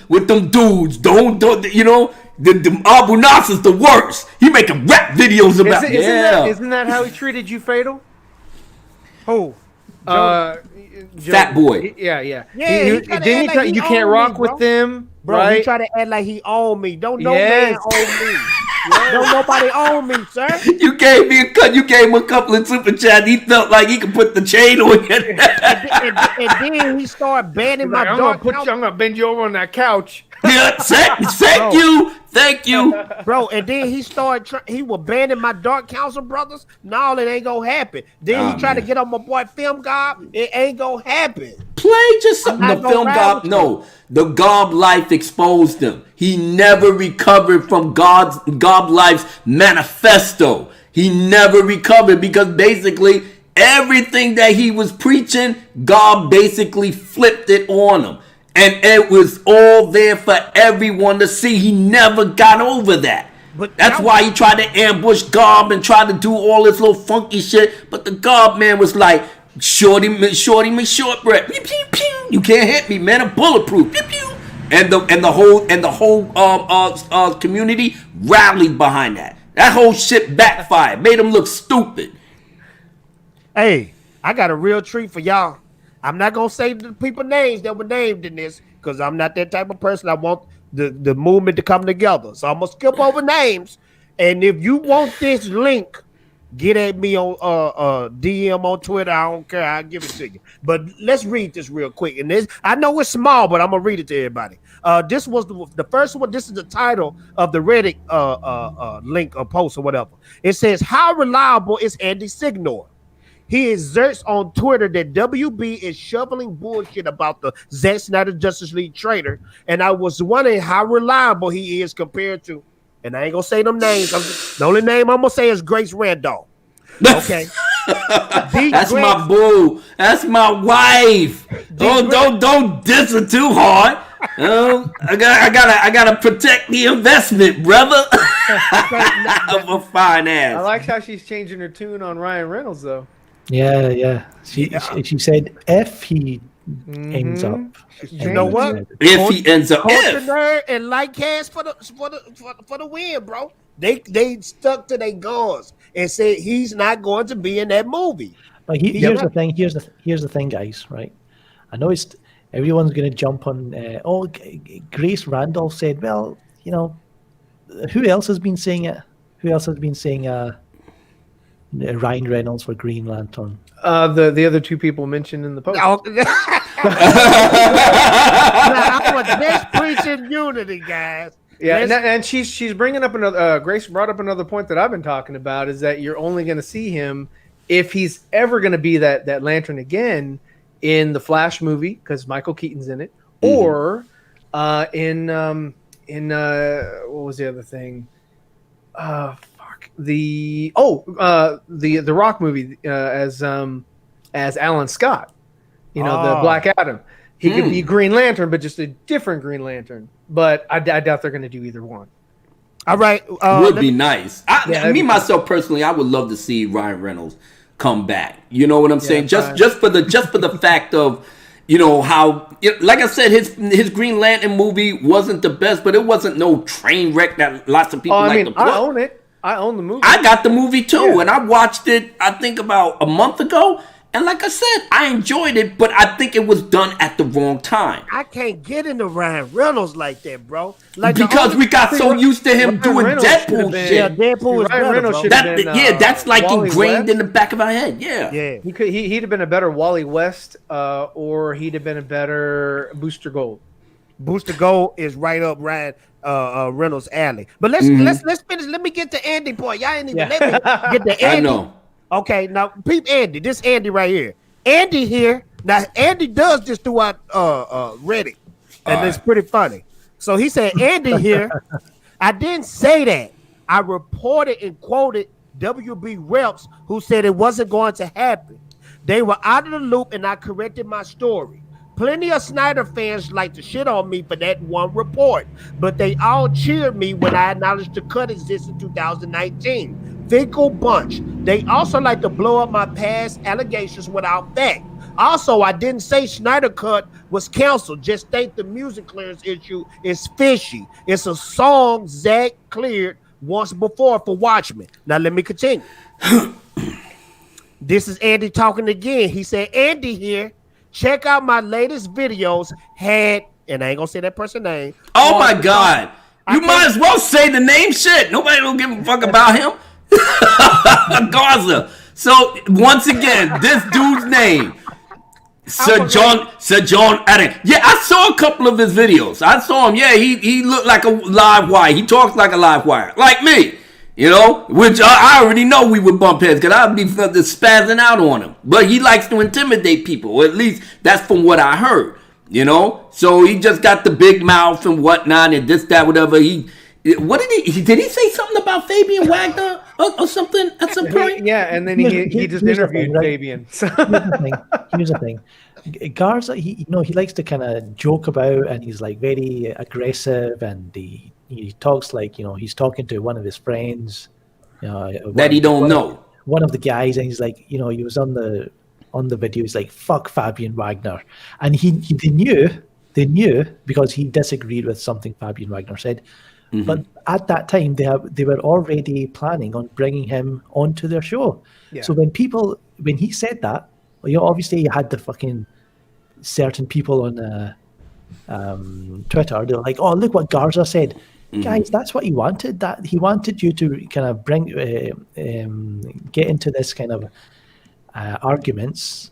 dudes? Don't you know, the Abu Nasser's the worst. He making rap videos about it. Isn't that how he treated you, Fatal? Who? Fat boy. Yeah. Didn't he tell you can't rock with them? Bro, right? He try to act like he owned me. Don't no man own me. Don't nobody own me, sir. You gave him a couple of super chats. He felt like he could put the chain on it. and then he started banning my dog. I'm gonna bend you over on that couch. Yeah, thank you, bro. And then he started. He was banning my Dark Council brothers. No, it ain't gonna happen. Then he tried to get on my boy Film Gob. It ain't gonna happen. Play just something. The Film Gob. No, the Gob life exposed him. He never recovered from Gob life's manifesto. He never recovered because basically everything that he was preaching, Gob basically flipped it on him. And it was all there for everyone to see. He never got over that. But that's why he tried to ambush Gob and tried to do all this little funky shit. But the Gob man was like, shorty me shortbread. Pew, pew, pew. You can't hit me, man. I'm bulletproof. Pew, pew. And the whole community rallied behind that. That whole shit backfired. Made him look stupid. Hey, I got a real treat for y'all. I'm not gonna say the people names that were named in this because I'm not that type of person. I want the movement to come together. So I'm gonna skip over names. And if you want this link, get at me on DM on Twitter. I don't care. I'll give it to you. But let's read this real quick. And this, I know it's small, but I'm gonna read it to everybody. This was the first one. This is the title of the Reddit link or post or whatever. It says, "How reliable is Andy Signor? He exerts on Twitter that WB is shoveling bullshit about the Zack Snyder Justice League trailer, and I was wondering how reliable he is compared to," and I ain't gonna say them names. The only name I'm gonna say is Grace Randolph. Okay, that's my boo. That's my wife. Don't diss her too hard. I gotta protect the investment, brother. I'm a fine ass. I like how she's changing her tune on Ryan Reynolds though. Yeah. She said if he ends up. You know what? If he ends up, Nerd and Light Cast for the win, bro. They stuck to their guns and said he's not going to be in that movie. But here's the thing. Here's the thing, guys. Right? I know everyone's going to jump on. Grace Randolph said, "Well, you know, who else has been saying it? Who else has been saying Ryan Reynolds for Green Lantern?" The other two people mentioned in the post. I'm just preaching unity, guys. Yeah, and she's bringing up another. Grace brought up another point that I've been talking about is that you're only going to see him if he's ever going to be that Lantern again in the Flash movie because Michael Keaton's in it, or in what was the other thing? The Rock movie as Alan Scott, the Black Adam. He could be Green Lantern, but just a different Green Lantern. But I doubt they're going to do either one. All right, would be nice. Myself personally, I would love to see Ryan Reynolds come back. You know what I'm saying? Just for the fact of you know how, like I said, his Green Lantern movie wasn't the best, but it wasn't no train wreck that lots of people like to put. I own it. I own the movie. I got the movie too, and I watched it, I think, about a month ago. And like I said, I enjoyed it, but I think it was done at the wrong time. I can't get into Ryan Reynolds like that, bro. Like because we got so used to him doing Deadpool shit. Yeah, Deadpool is better, bro. That's like Wally ingrained West. in the back of our head. Yeah. He'd have been a better Wally West, or he'd have been a better Booster Gold. Booster Gold is right up Ryan Reynolds' alley. But let's finish. Let me get to Andy point. Y'all ain't even let me get to Andy. I know. Okay, now peep Andy. This Andy right here. Andy here. Now Andy does this throughout Reddit, and it's pretty funny. So he said, Andy here. I didn't say that. I reported and quoted WB reps who said it wasn't going to happen. They were out of the loop, and I corrected my story. Plenty of Snyder fans like to shit on me for that one report, but they all cheered me when I acknowledged the cut existed in 2019. Fickle bunch. They also like to blow up my past allegations without fact. Also, I didn't say Snyder Cut was canceled. Just state the music clearance issue is fishy. It's a song Zach cleared once before for Watchmen. Now let me continue. This is Andy talking again. He said, Andy here. Check out my latest videos. And I ain't gonna say that person's name. Oh my God. You might as well say the name shit. Nobody don't give a fuck about him. Garza. So once again, this dude's name, Sir John Adams. Yeah, I saw a couple of his videos. I saw him. Yeah, he looked like a live wire. He talks like a live wire, like me. You know, which I already know we would bump heads because I'd be spazzing out on him. But he likes to intimidate people, or at least that's from what I heard. You know, so he just got the big mouth and whatnot, and this, that, whatever. Did he say something about Fabian Wagner or something at some point? Yeah, and then he just interviewed Fabian. Here's the thing. Garza, he likes to kind of joke about, and he's like very aggressive, and he talks like, he's talking to one of his friends, that he don't know. One of the guys, and he's like, he was on the video. He's like, "Fuck Fabian Wagner," and they knew because he disagreed with something Fabian Wagner said. Mm-hmm. But at that time, they were already planning on bringing him onto their show. Yeah. So when he said that, obviously you had the fucking certain people on Twitter. They're like, "Oh, look what Garza said." Mm-hmm. Guys, that's what he wanted. That he wanted you to kind of bring get into this kind of arguments,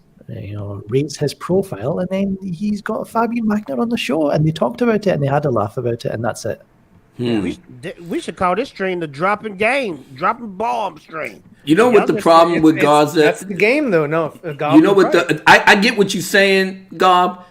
raise his profile, and then he's got Fabian Wagner on the show, and they talked about it, and they had a laugh about it, and that's it. We should call this stream the dropping bomb stream. You know what the problem with Garza? That's the game, though. No, Gob, you know what I get what you're saying, Gob,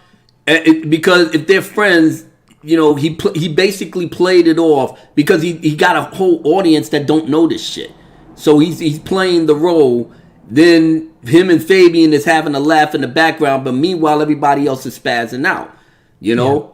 because if they're friends, he basically played it off because he got a whole audience that don't know this shit, so he's playing the role. Then him and Fabian is having a laugh in the background, but meanwhile everybody else is spazzing out.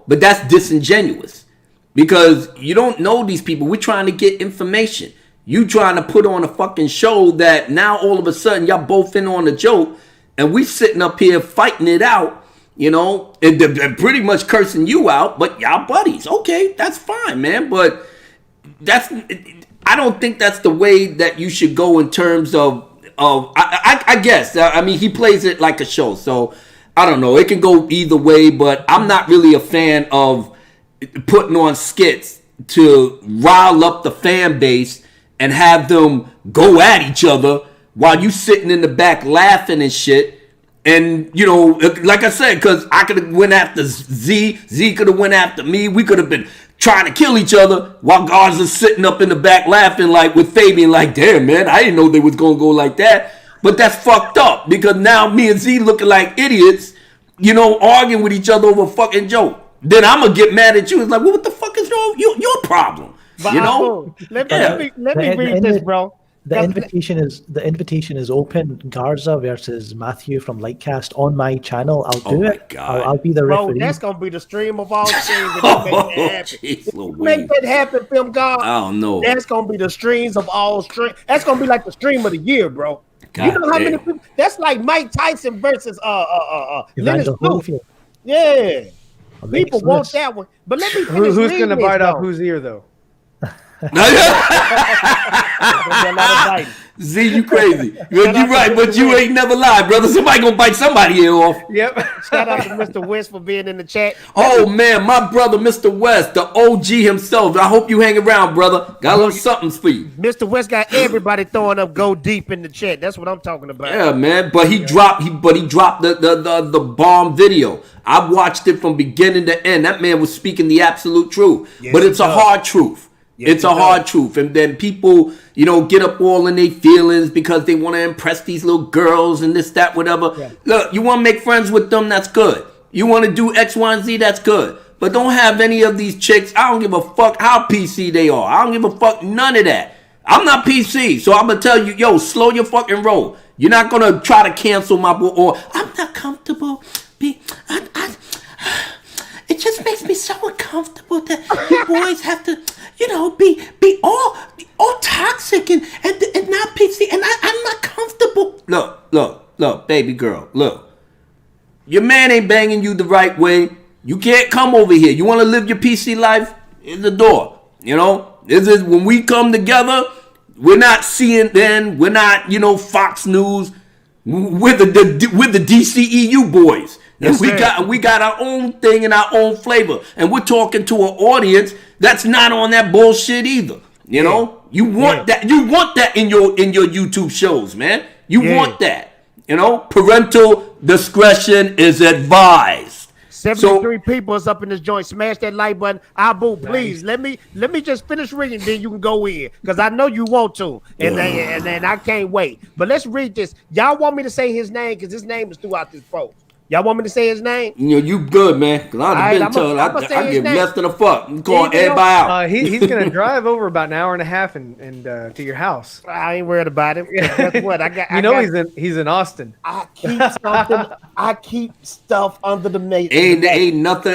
But that's disingenuous. Because you don't know these people. We're trying to get information. You trying to put on a fucking show that now all of a sudden y'all both in on a joke, and we sitting up here fighting it out, and they're pretty much cursing you out, but y'all buddies. Okay, that's fine, man. But I don't think that's the way that you should go in terms of I guess. I mean, he plays it like a show, so I don't know. It can go either way, but I'm not really a fan of putting on skits to rile up the fan base and have them go at each other while you sitting in the back laughing and shit. And, like I said, because I could have went after Z could have went after me. We could have been trying to kill each other while Garza's sitting up in the back laughing like with Fabian like, damn, man, I didn't know they was going to go like that. But that's fucked up because now me and Z looking like idiots, arguing with each other over a fucking joke. Then I'm gonna get mad at you. It's like, well, what the fuck is your problem? But let me read this, bro. The invitation is open. Garza versus Matthew from Lightcast on my channel. I'll do it. I'll be the referee. Bro, that's gonna be the stream of all streams. Make that happen, Film Gob. I don't know. That's gonna be the streams of all streams. That's gonna be like the stream of the year, bro. God, you know how many people? That's like Mike Tyson versus Leonard Snoop. Yeah. Well, thanks People for want this. that one. But let me finish Who's going to reading bite this, off though. whose ear, though? There's gonna be a lot of biting. Z, you crazy. You're Shout out to right, but Mr. you West. ain't never lied, brother. Somebody gonna bite somebody ear off. Yep. Shout out to Mr. West for being in the chat. Oh man, my brother, Mr. West, the OG himself. I hope you hang around, brother. Got a little something for you. Mr. West got everybody throwing up go deep in the chat. That's what I'm talking about. Yeah, man. But he dropped the bomb video. I watched it from beginning to end. That man was speaking the absolute truth. Yes, but it's he a does. hard truth. Yes, it's he a hard does. truth. And then people, get up all in their feelings because they want to impress these little girls and this, that, whatever. Yeah. Look, you want to make friends with them, that's good. You want to do X, Y, and Z, that's good. But don't have any of these chicks. I don't give a fuck how PC they are. I don't give a fuck none of that. I'm not PC, so I'm going to tell you, yo, slow your fucking roll. You're not going to try to cancel my boy, or I'm not comfortable. It just makes me so uncomfortable that you boys have to, be all toxic and not PC, and I'm not comfortable. Look, baby girl, look. Your man ain't banging you the right way. You can't come over here. You want to live your PC life? Here's the door. This is when we come together. We're not CNN. We're not, Fox News. We're the DCEU boys. And Yes, we got our own thing and our own flavor. And we're talking to an audience that's not on that bullshit either. You know? You want that. You want that in your YouTube shows, man. You want that. Parental discretion is advised. 73 people is up in this joint. Smash that like button. Abu, please let me just finish reading, then you can go in, because I know you want to, and then I can't wait. But let's read this. Y'all want me to say his name, because his name is throughout this post. Y'all want me to say his name? You good, man. Because I've been told I give less than a fuck. I'm calling everybody out. He's going to drive over about an hour and a half and to your house. I ain't worried about him. Guess what? He's in Austin. I keep stuff under the mattress.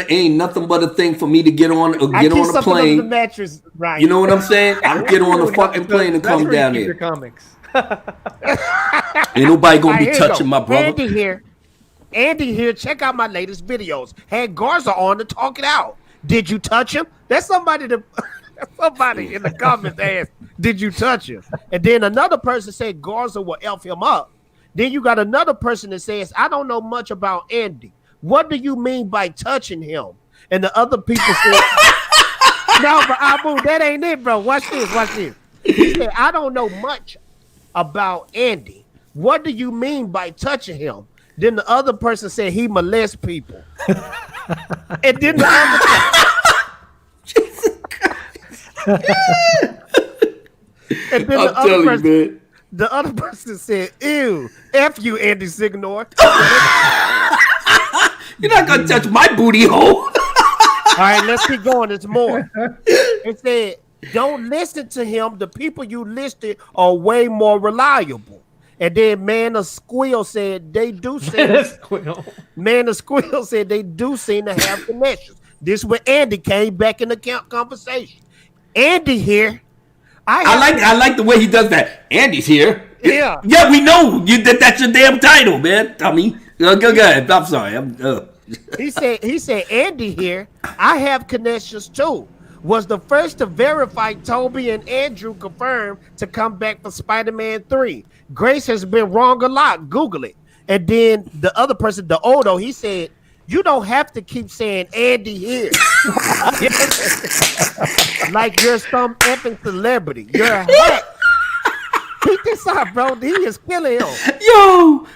Ain't nothing but a thing for me to get on a Under the plane. mattress, right? You know what I'm saying? I get on the fucking plane and That's come where you down keep here. your comics. Ain't nobody gonna All right, be here you touching go. my brother. Andy here. Check out my latest videos. Had Garza on to talk it out. Did you touch him? That's somebody in the comments asked, did you touch him? And then another person said Garza will F him up. Then you got another person that says, I don't know much about Andy. What do you mean by touching him? And the other people said, no, but Abu, that ain't it, bro. Watch this. He said, I don't know much about Andy. What do you mean by touching him? Then the other person said he molests people. And then the other person said, ew, F you, Andy Signor. You're not gonna touch my booty hole. All right, let's keep going. There's more. It said, don't listen to him. The people you listed are way more reliable. And then Man of Squill said they do seem Man of Squill said they do seem to have connections. This is where Andy came back in the conversation. Andy here. I like the way he does that. Andy's here. Yeah. Yeah, we know that's your damn title, man. Tommy. Go ahead. I'm sorry. He said Andy here. I have connections too. Was the first to verify Toby and Andrew confirmed to come back for Spider-Man 3. Grace has been wrong a lot. Google it. And then the other person, the Odo, he said, you don't have to keep saying Andy here. Like you're some effing celebrity. You're a hack. Keep this out, bro. He is killing him. Yo.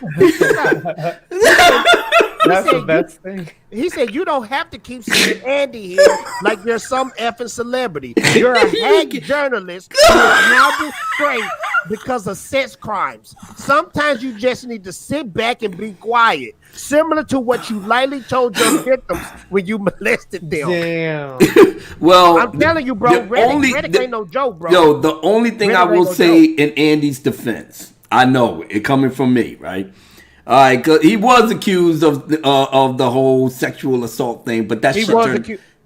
That's the best thing. He said, you don't have to keep saying Andy here like you're some effing celebrity. You're a hack journalist who is now disgraced because of sex crimes. Sometimes you just need to sit back and be quiet. Similar to what you lightly told your victims when you molested them. Damn. Well, I'm telling you, bro, Reddick ain't no joke, bro. Yo, the only thing I will say in Andy's defense, I know it coming from me, right? All right, cause he was accused of the whole sexual assault thing, but that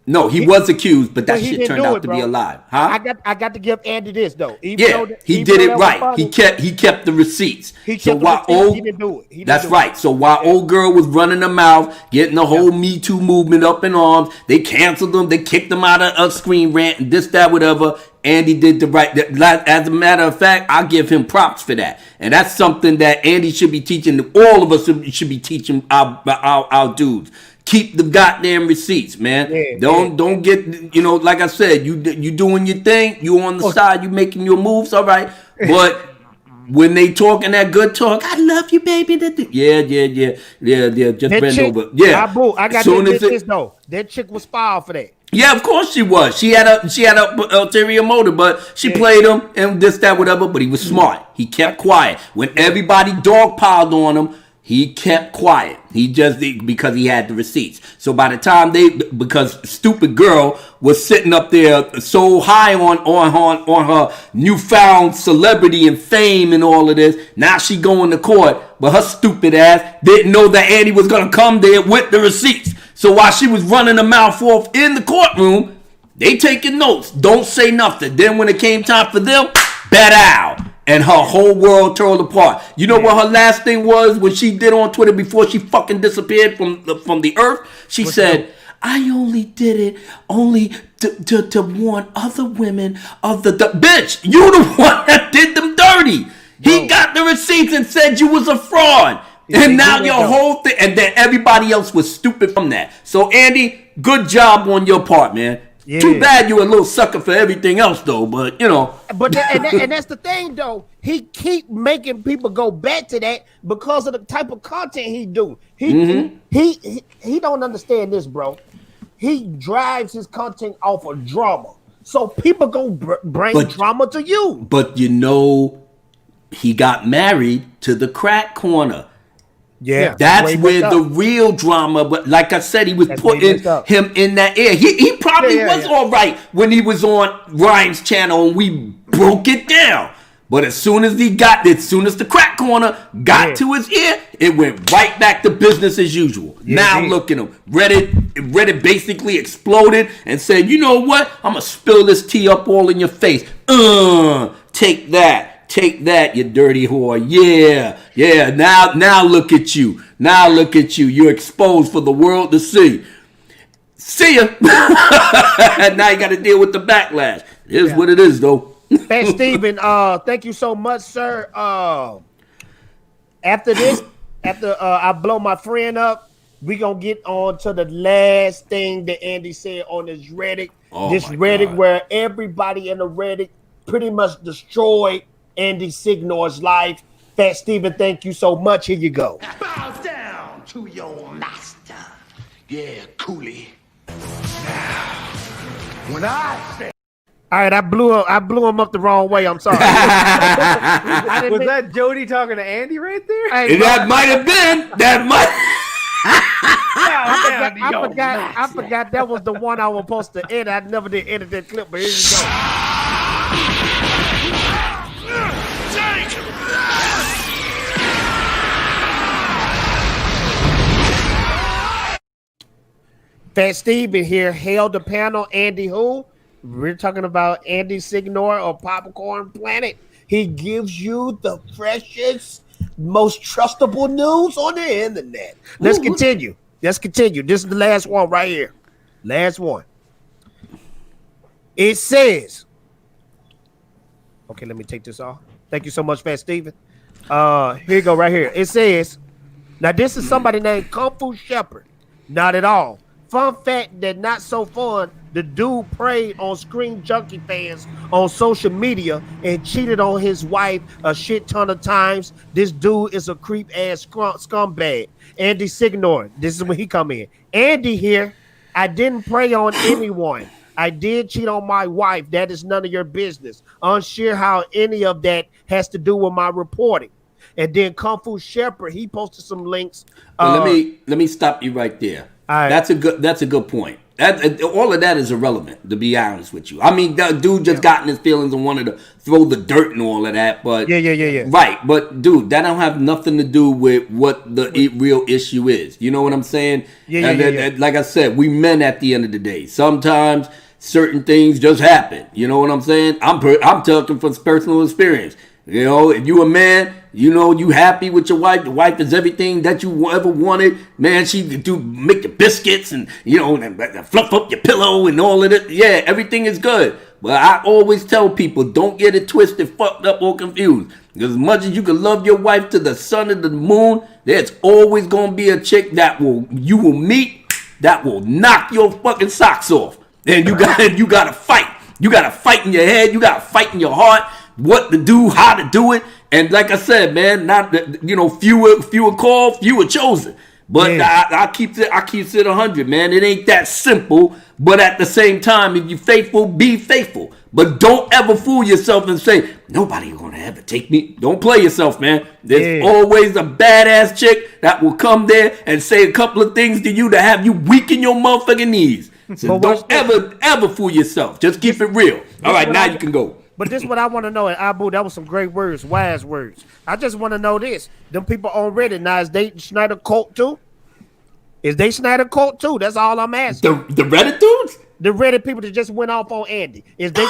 No, he was accused, but that But he shit didn't turned do out it, to bro. be a lie. Huh? I got to give Andy this though. Yeah, he did it right. He kept the receipts. He kept the receipts. He didn't do it. He didn't That's do right. it. So while old girl was running her mouth, getting the whole Me Too movement up in arms, they canceled him. They kicked him out of Screen Rant and this, that, whatever. Andy did the right. As a matter of fact, I give him props for that. And that's something that Andy should be teaching. All of us should be teaching our dudes. Keep the goddamn receipts, man. Yeah, don't get, like I said, you doing your thing. You on the side. You making your moves. All right, but. When they talking that good talk, I love you, baby. Yeah. Just That bend chick, over. Yeah. I got to admit this though. That chick was filed for that. Yeah, of course she was. She had a ulterior motive, but she played him and this, that, whatever. But he was smart. He kept quiet when everybody dogpiled on him. He kept quiet. Because he had the receipts. So by the time because stupid girl was sitting up there so high on her newfound celebrity and fame and all of this, now she going to court, but her stupid ass didn't know that Andy was gonna come there with the receipts. So while she was running her mouth off in the courtroom, they taking notes. Don't say nothing. Then when it came time for them, bet out. And her whole world tore apart. You know what her last thing was when she did on Twitter before she fucking disappeared from the earth? She said, I only did it to warn other women of the bitch. You the one that did them dirty. He got the receipts and said you was a fraud. And now your whole thing, and then everybody else was stupid from that. So Andy, good job on your part, man. Yeah. Too bad you a little sucker for everything else, though. But But and that's the thing, though. He keep making people go back to that because of the type of content he do. He don't understand this, bro. He drives his content off of drama, so people gonna bring drama to you. But he got married to the crack corner. Yeah, that's where the real drama. But like I said, he was putting him in that air. He probably was all right when he was on Ryan's channel and we broke it down. But as soon as the crack corner got to his ear, it went right back to business as usual. Now look at him. Reddit basically exploded and said, you know what? I'm gonna spill this tea up all in your face. Take that. Take that, you dirty whore. Yeah. Now look at you. You're exposed for the world to see. See ya. Now you got to deal with the backlash. It is what it is, though. Fat Steven, thank you so much, sir. After I blow my friend up, we gonna get on to the last thing that Andy said on this Reddit. God. Where everybody in the Reddit pretty much destroyed Andy Signor's life. Fat Steven, thank you so much. Here you go. Bows down to your master. Yeah, coolie. Now, when I say all right, I blew him up the wrong way. I'm sorry. Was that Jody talking to Andy right there? Hey, that might have been. I forgot that was the one I was supposed to edit. I never did edit that clip, but here you go. Fat Steven here held the panel. Andy who? We're talking about Andy Signor or Popcorn Planet. He gives you the freshest, most trustable news on the internet. Let's continue. This is the last one right here. Last one. It says, okay, let me take this off. Thank you so much, Fat Steven. Here you go right here. It says, now this is somebody named Kung Fu Shepherd. Not at all. Fun fact that not so fun, the dude preyed on Screen Junkie fans on social media and cheated on his wife a shit ton of times. This dude is a creep ass scumbag. Andy Signor, this is when he come in. Andy here, I didn't prey on anyone. I did cheat on my wife. That is none of your business. Unsure how any of that has to do with my reporting. And then Kung Fu Shepherd, he posted some links. Let me stop you right there. Right. That's a good point. All of that is irrelevant, to be honest with you. I mean, that dude just got in his feelings and wanted to throw the dirt and all of that. But Yeah. right. But dude, that don't have nothing to do with what the real issue is. You know what I'm saying? Yeah. Like I said, we men at the end of the day. Sometimes certain things just happen. You know what I'm saying? I'm talking from personal experience. You know, if you a man, you know you happy with your wife. The wife is everything that you ever wanted. Man, she do make the biscuits and, you know, and fluff up your pillow and all of it. Yeah, everything is good. But I always tell people, don't get it twisted, fucked up, or confused. Because as much as you can love your wife to the sun and the moon, there's always going to be a chick that you will meet that will knock your fucking socks off. And you got to fight. You got to fight in your head. You got to fight in your heart. What to do, how to do it, and like I said, man, not fewer called, fewer chosen. But I keep it 100, man. It ain't that simple. But at the same time, if you're faithful, be faithful. But don't ever fool yourself and say nobody gonna ever take me. Don't play yourself, man. There's always a badass chick that will come there and say a couple of things to you to have you weak in your motherfucking knees. So don't ever fool yourself. Just keep it real. All right, now you can go. But this is what I want to know. And Abu, that was some great words, wise words. I just want to know this. Them people on Reddit now, is they Snyder cult too? Is they Snyder cult too? That's all I'm asking. The Reddit dudes? The Reddit people that just went off on Andy. Is they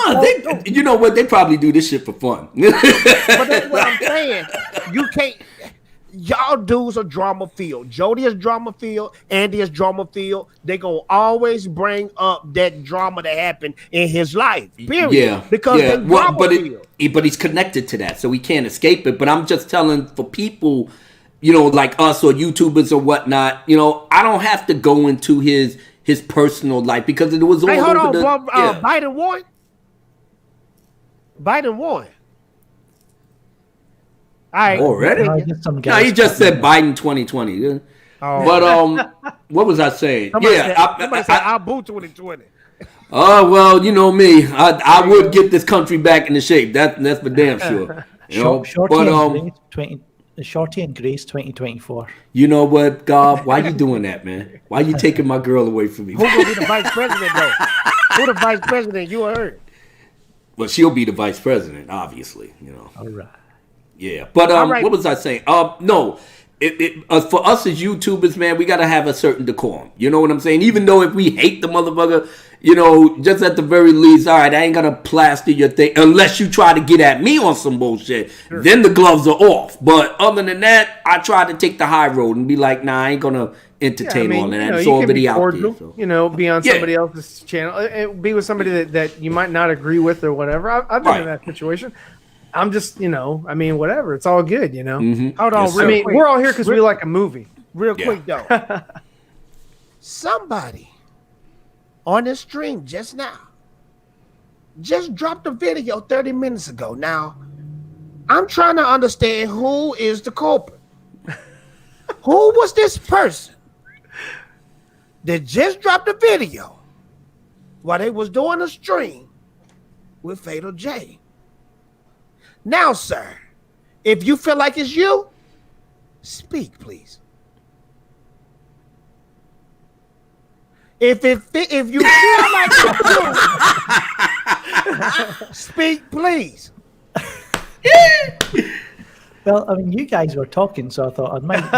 you know what? They probably do this shit for fun. But that's what I'm saying. You can't. Y'all dudes are drama filled. Jody is drama filled. Andy is drama filled. They gonna always bring up that drama that happened in his life. Period. Yeah. Because they drama filled. But he's connected to that, so he can't escape it. But I'm just telling for people, you know, like us or YouTubers or whatnot, you know, I don't have to go into his personal life because it was all over Biden won. Biden won. All right. Already? No, he just said Biden 2020. But what was I saying? Somebody said I'll boot 2020. Oh well, you know me. I would get this country back into shape. That's for damn sure. Shorty and Grace 2024. You know what, Gob? Why you doing that, man? Why you taking my girl away from me? Who gonna be the vice president though? Who the vice president? You heard? Well, she'll be the vice president, obviously. You know. All right. Yeah, but what was I saying? No, for us as YouTubers, man, we gotta have a certain decorum. You know what I'm saying? Even though if we hate the motherfucker, you know, just at the very least, all right, I ain't gonna plaster your thing unless you try to get at me on some bullshit. Sure. Then the gloves are off. But other than that, I try to take the high road and be like, nah, I ain't gonna entertain all of that. It's already out there. So. You know, be on somebody else's channel, be with somebody that you might not agree with or whatever. I've been in that situation. I'm just, you know, I mean, whatever. It's all good, you know. Mm-hmm. Hold on, I mean, we're all here because we like a movie. Real quick though, somebody on the stream just now just dropped a video 30 minutes ago. Now, I'm trying to understand who is the culprit. Who was this person that just dropped a video while they was doing a stream with Fatal J? Now, sir, if you feel like it's you, speak, please. If you feel like it's you, speak, please. Well, I mean, you guys were talking, so I thought I might.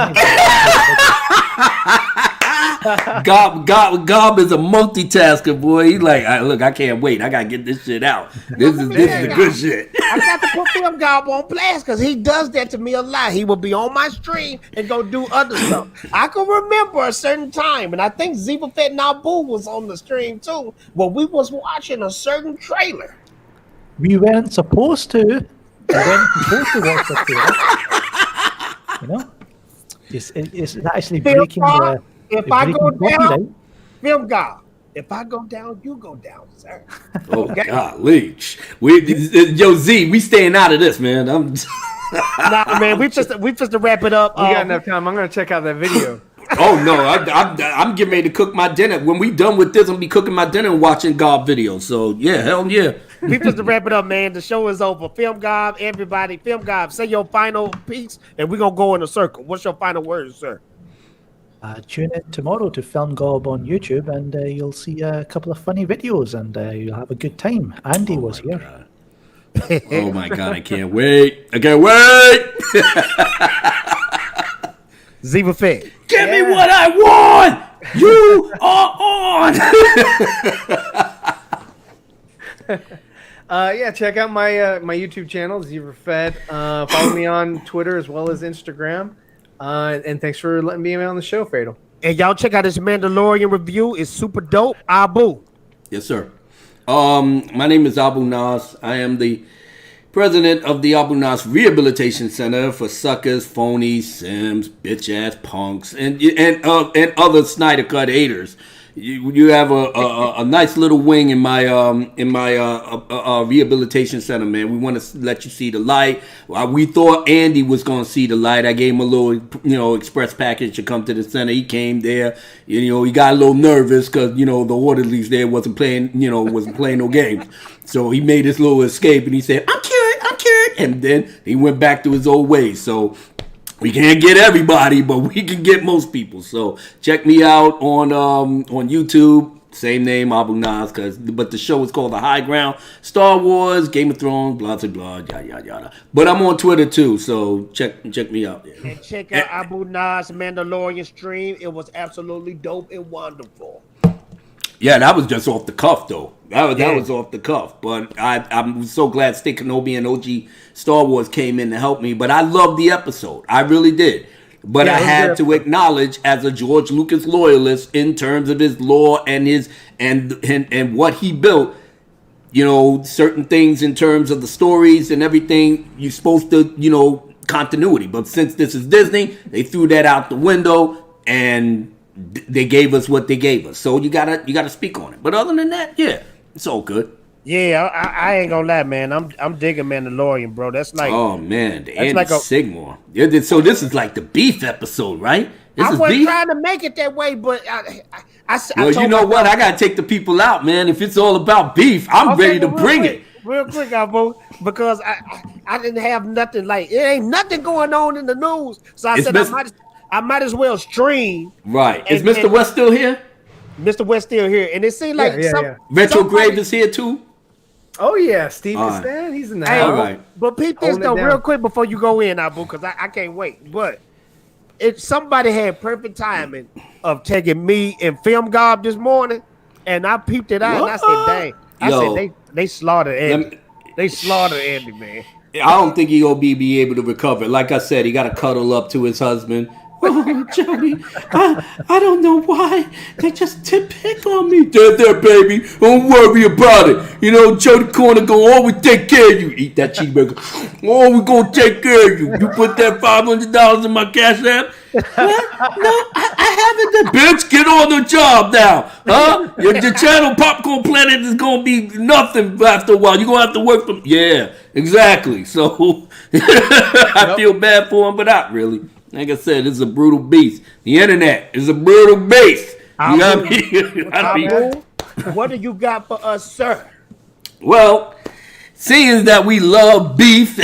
Gob is a multitasker, boy. He's like, look, I can't wait. I gotta get this shit out. This is the good shit. I got to put Film Gob on blast because he does that to me a lot. He will be on my stream and go do other stuff. I can remember a certain time, and I think Ziva Fett Nabu was on the stream too, where we was watching a certain trailer. We weren't supposed to. We weren't supposed to watch the trailer. You know, it's actually breaking the. If I go down, Film Gob. If I go down, you go down, sir. Oh, okay? Golly. Yo, Z, we staying out of this, man. Nah, man, we just to wrap it up. We got enough time. I'm going to check out that video. Oh, no, I'm getting ready to cook my dinner. When we done with this, I'm going to be cooking my dinner and watching Gob videos. So, yeah, hell yeah. We just to wrap it up, man. The show is over. Film Gob, everybody. Film Gob, say your final piece, and we're going to go in a circle. What's your final words, sir? Tune in tomorrow to Film Gob on YouTube, and you'll see a couple of funny videos, and you'll have a good time. Andy was here. God. Oh my God, I can't wait. I can't wait. Ziva Fett. Give me what I want. You are on. Yeah, check out my my YouTube channel, Zebra Fed. Follow me on Twitter as well as Instagram. And thanks for letting me on the show, Fatal. And y'all check out this Mandalorian review. It's super dope. Abu. Yes, sir. My name is Abu Nas. I am the president of the Abu Nas Rehabilitation Center for suckers, phonies, sims, bitch ass punks, and other Snyder Cut haters. You have a nice little wing in my rehabilitation center, man. We want to let you see the light. We thought Andy was going to see the light. I gave him a little, express package to come to the center. He came there. He got a little nervous because, the orderlies there wasn't playing no games. So he made his little escape and he said, I'm cured. And then he went back to his old ways. So we can't get everybody, but we can get most people. So check me out on YouTube. Same name, Abu Nas, but the show is called The High Ground. Star Wars, Game of Thrones, blah, blah, blah, yada, yada, yada. But I'm on Twitter too, so check me out there. And check out Abu Nas Mandalorian stream. It was absolutely dope and wonderful. Yeah, that was just off the cuff, though. That was off the cuff. But I'm so glad Stick Kenobi and OG Star Wars came in to help me. But I loved the episode. I really did. But I had to acknowledge, as a George Lucas loyalist, in terms of his lore and his and what he built, certain things in terms of the stories and everything, you're supposed to, continuity. But since this is Disney, they threw that out the window and they gave us what they gave us. So you gotta speak on it. But other than that, yeah, it's all good. Yeah, I ain't gonna lie, man. I'm digging Mandalorian, bro. That's like, oh man, the Andy like Sigmore. So this is like the beef episode, right? I wasn't trying to make it that way, but well, you know what? I gotta take the people out, man. If it's all about beef, I'm ready to bring it. Real quick, Albo, because I didn't have nothing, like, it ain't nothing going on in the news. So I said I might as well stream. Right. Is Mr. West still here? Mr. West still here. And it seemed like Retrograde is here too? Oh, yeah. Steve is there. He's in the house. All right. But peep this, though, real quick before you go in, Abu, because I can't wait. But if somebody had perfect timing of taking me and Film Gob this morning, and I peeped it out, and I said, dang. I said, they slaughtered Andy. They slaughtered Andy, man. I don't think he'll be able to recover. Like I said, he got to cuddle up to his husband. Oh, Jody, I don't know why. They just pick on me. There, baby. Don't worry about it. Jody Corner gonna always take care of you. Eat that cheeseburger. Oh, we're gonna take care of you. You put that $500 in my cash app? What? No, I haven't. Bitch, get on the job now. Huh? Your channel Popcorn Planet is gonna be nothing after a while. You're gonna have to work from. Yeah, exactly. So I feel bad for him, but not really. Like I said, it's a brutal beast. The internet is a brutal beast. You got me? What do you got for us, sir? Well, seeing that we love beef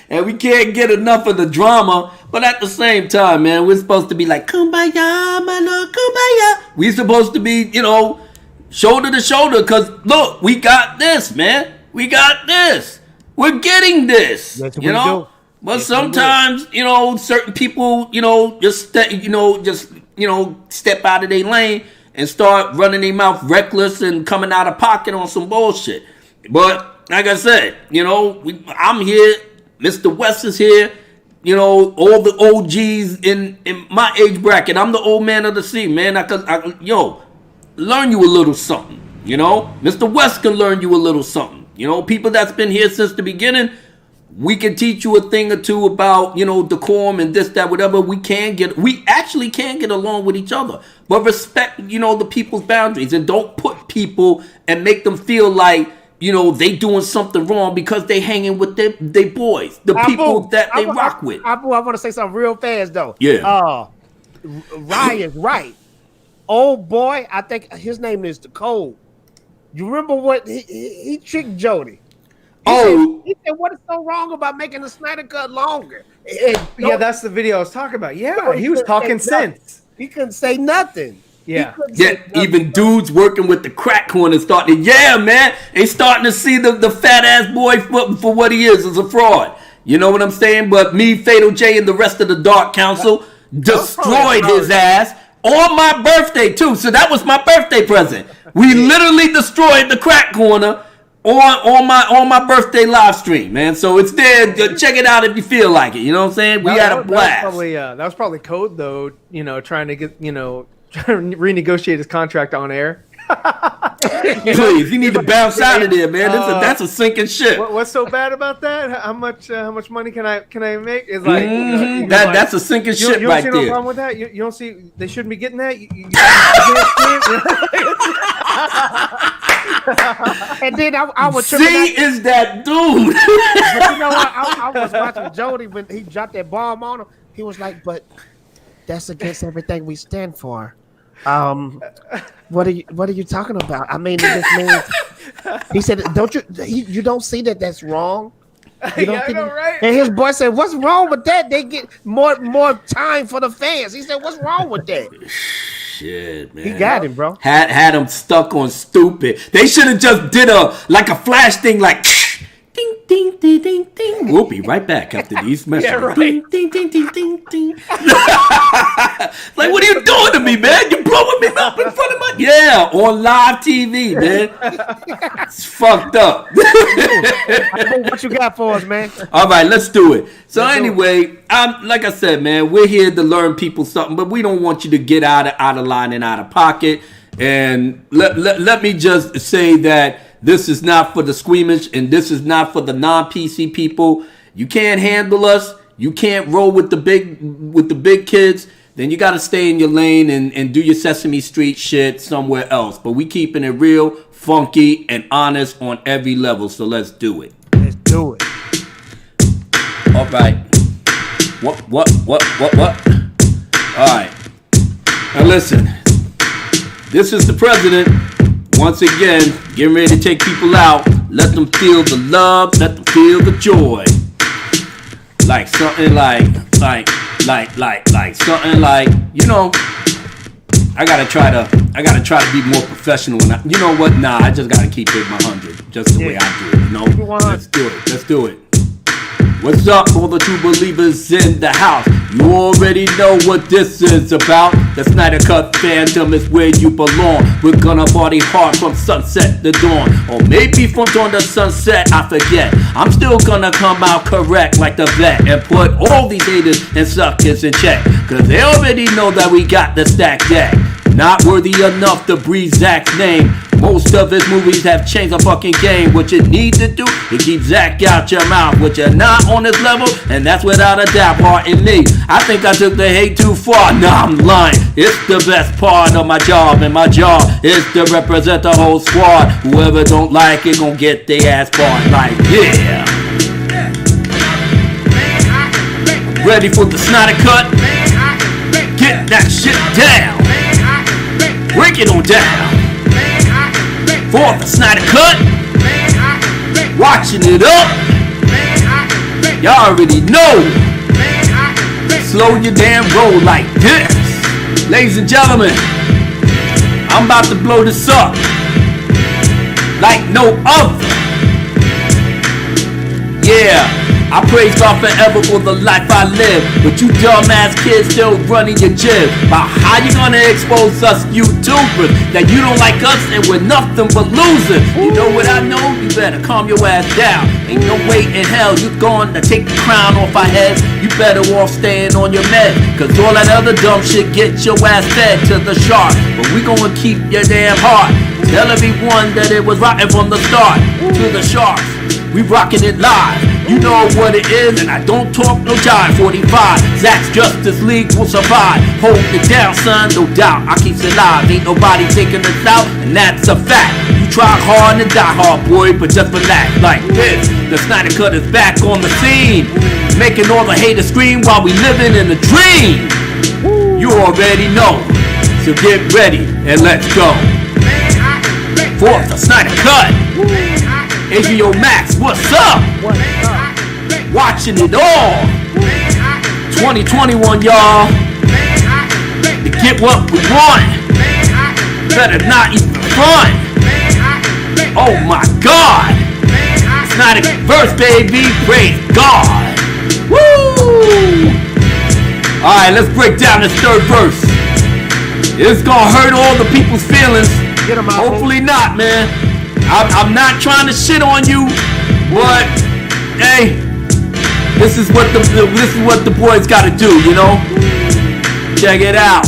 and we can't get enough of the drama, but at the same time, man, we're supposed to be like, kumbaya, my lord, kumbaya. We're supposed to be, shoulder to shoulder, because look, we got this, man. We got this. We're getting this. That's what we do. But sometimes, certain people, just step out of their lane and start running their mouth reckless and coming out of pocket on some bullshit. But like I said, I'm here. Mr. West is here. All the OGs in my age bracket. I'm the old man of the sea, man. I could learn you a little something. Mr. West can learn you a little something. People that's been here since the beginning. We can teach you a thing or two about, decorum and this, that, whatever. We actually can get along with each other. But respect, the people's boundaries. And don't put people and make them feel like, they doing something wrong because they hanging with their boys. The people that they rock with. I want to say something real fast, though. Yeah. Ryan's right. Old boy, I think his name is the Code. You remember what he tricked Jody? He said, what is so wrong about making the Snyder Cut longer? Yeah, that's the video I was talking about. Yeah, he was talking sense. He couldn't say nothing. Yeah. Even dudes working with the crack corner starting. Yeah, man, they starting to see the fat ass boy for what he is, as a fraud. You know what I'm saying? But me, Fatal J, and the rest of the Dark Council destroyed his ass on my birthday too. So that was my birthday present. We literally destroyed the crack corner on my birthday live stream, man. So it's there. Check it out if you feel like it. You know what I'm saying? We had a blast. That was probably code though. You know, trying to renegotiate his contract on air. Please, you need to bounce out of there, man. That's a sinking ship. What's so bad about that? How much money can I make? It's like that's a sinking ship you right don't see there. No problem with that. You don't see they shouldn't be getting that. And then I was is that dude. But you know what? I was watching Jody when he dropped that bomb on him. He was like, "But that's against everything we stand for." What are you talking about? I mean, it just means he said, "Don't you don't see that that's wrong?" You don't I know, right? And his boy said, "What's wrong with that? They get more time for the fans." He said, "What's wrong with that?" Shit, man. He got him, bro. Had him stuck on stupid. They should have just did a flash thing, like ding ding ding ding ding. We'll be right back after these messages. Yeah, right. Ding ding ding ding ding ding. Like, what are you doing to me, man? You blowing me up in front of my on live TV, man. It's fucked up. What you got for us, man? All right, let's do it. So anyway, like I said, man, we're here to learn people something, but we don't want you to get out of line and out of pocket. And let me just say that this is not for the squeamish, and this is not for the non-PC people. You can't handle us. You can't roll with the big kids. Then you got to stay in your lane and do your Sesame Street shit somewhere else. But we keeping it real, funky, and honest on every level. So let's do it. Let's do it. All right. What? All right. Now listen. This is the president. Once again, getting ready to take people out. Let them feel the love. Let them feel the joy. Like something like something like, you know, I gotta try to be more professional. And you know what? Nah, I just gotta keep it 100, just the way I do it. You know, let's do it. What's up, all the true believers in the house? You already know what this is about. The Snyder Cut fandom is where you belong. We're gonna party hard from sunset to dawn, or maybe from dawn to sunset, I forget. I'm still gonna come out correct like the vet and put all these haters and suckers in check, cause they already know that we got the stack deck. Not worthy enough to breathe Zach's name. Most of his movies have changed the fucking game. What you need to do is keep Zach out your mouth. But you're not on his level, and that's without a doubt part in me. I think I took the hate too far. Nah, I'm lying. It's the best part of my job, and my job is to represent the whole squad. Whoever don't like it gon' get their ass barred. Like, yeah. Ready for the Snyder Cut? Get that shit down. Break it on down. For the Snyder Cut. Watching it up. Y'all already know. Slow your damn roll like this. Ladies and gentlemen, I'm about to blow this up like no other. Yeah, I praise God forever for the life I live, but you dumbass kids still running your jib. About how you gonna expose us YouTubers that you don't like us and we're nothing but losers? You know what I know? You better calm your ass down. Ain't no way in hell you gonna take the crown off our heads. You better off staying on your meds, cause all that other dumb shit get your ass fed to the shark. But we gonna keep your damn heart. Tell everyone that it was rotten from the start. To the sharks, we rocking it live. You know what it is, and I don't talk no jive. 45, Zach's Justice League will survive. Hold it down, son, no doubt. I keep it alive. Ain't nobody taking us out, and that's a fact. You try hard and die hard, boy, but just relax like this. The Snyder Cut is back on the scene, making all the haters scream while we living in a dream. You already know, so get ready and let's go. For the Snyder Cut. HBO Max, what's up? What's up? Watching it all. 2021, y'all. To get what we want. Better not even fun. Oh my God. It's not a verse, baby. Praise God. Woo! Alright, let's break down this third verse. It's gonna hurt all the people's feelings. Get 'em out. Hopefully not, man. I'm not trying to shit on you, but hey, this is what the boys gotta do, you know? Check it out.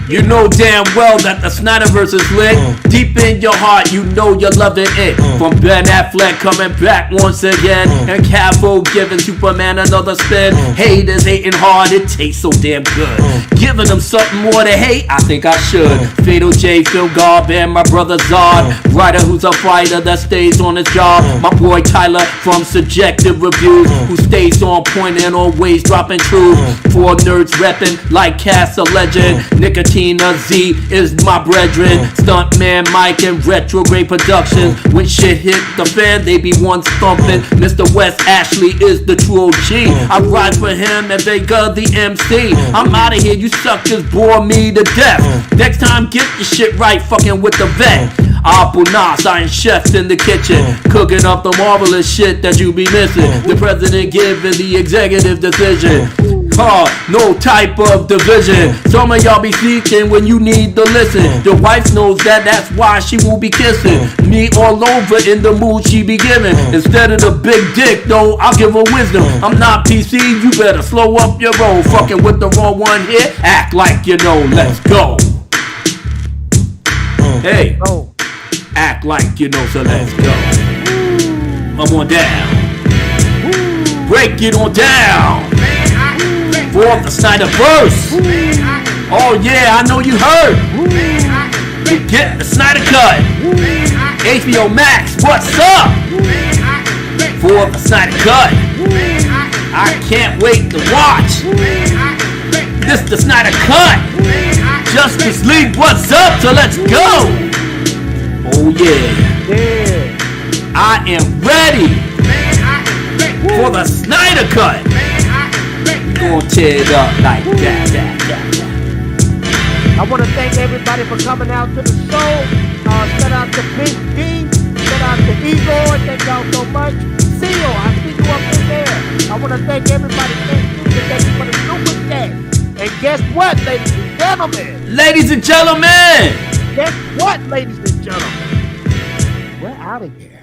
You know damn well that the Snyderverse is lit. Deep in your heart, you know you're loving it. From Ben Affleck coming back once again, and Cavill giving Superman another spin. Haters hating hard, it tastes so damn good. Giving them something more to hate, I think I should. Fatal J, Film Gob, and my brother Zod. Writer who's a fighter that stays on his job. My boy Tyler from Subjective Reviews, who stays on point and always dropping truth. For nerds repping like Cass a legend. Nicotine Z is my brethren. Stuntman Mike and Retrograde Productions. When shit hit the fan, they be one thumping. Mr. Wes Ashley is the true OG. I ride for him and Vega the MC. I'm out of here, you suckers bore me to death. Next time, get your shit right, fucking with the vet. Abu Nas, Iron Chefs in the kitchen, cooking up the marvelous shit that you be missing. The president giving the executive decision. No type of division. Some of y'all be seeking when you need to listen. Your wife knows that, that's why she will be kissing me all over in the mood she be giving. Instead of the big dick, though, I'll give her wisdom. I'm not PC, you better slow up your roll. Fucking with the wrong one here, act like you know. Let's go. Hey, act like you know, so let's go. Come on down. Break it on down. For the Snyderverse. Oh yeah, I know you heard. You get the Snyder Cut. HBO Max, what's up? For the Snyder Cut. I can't wait to watch. This the Snyder Cut. Justice League, what's up? So let's go. Oh yeah. I am ready for the Snyder Cut. Gonna tear it up like that. I want to thank everybody for coming out to the show. Shout out to Big D. Shout out to Igor. Thank y'all so much. Seal, I see you up in there. I want to thank everybody. Thank you for the super chat. And guess what, ladies and gentlemen? Ladies and gentlemen. Guess what, ladies and gentlemen? We're out of here.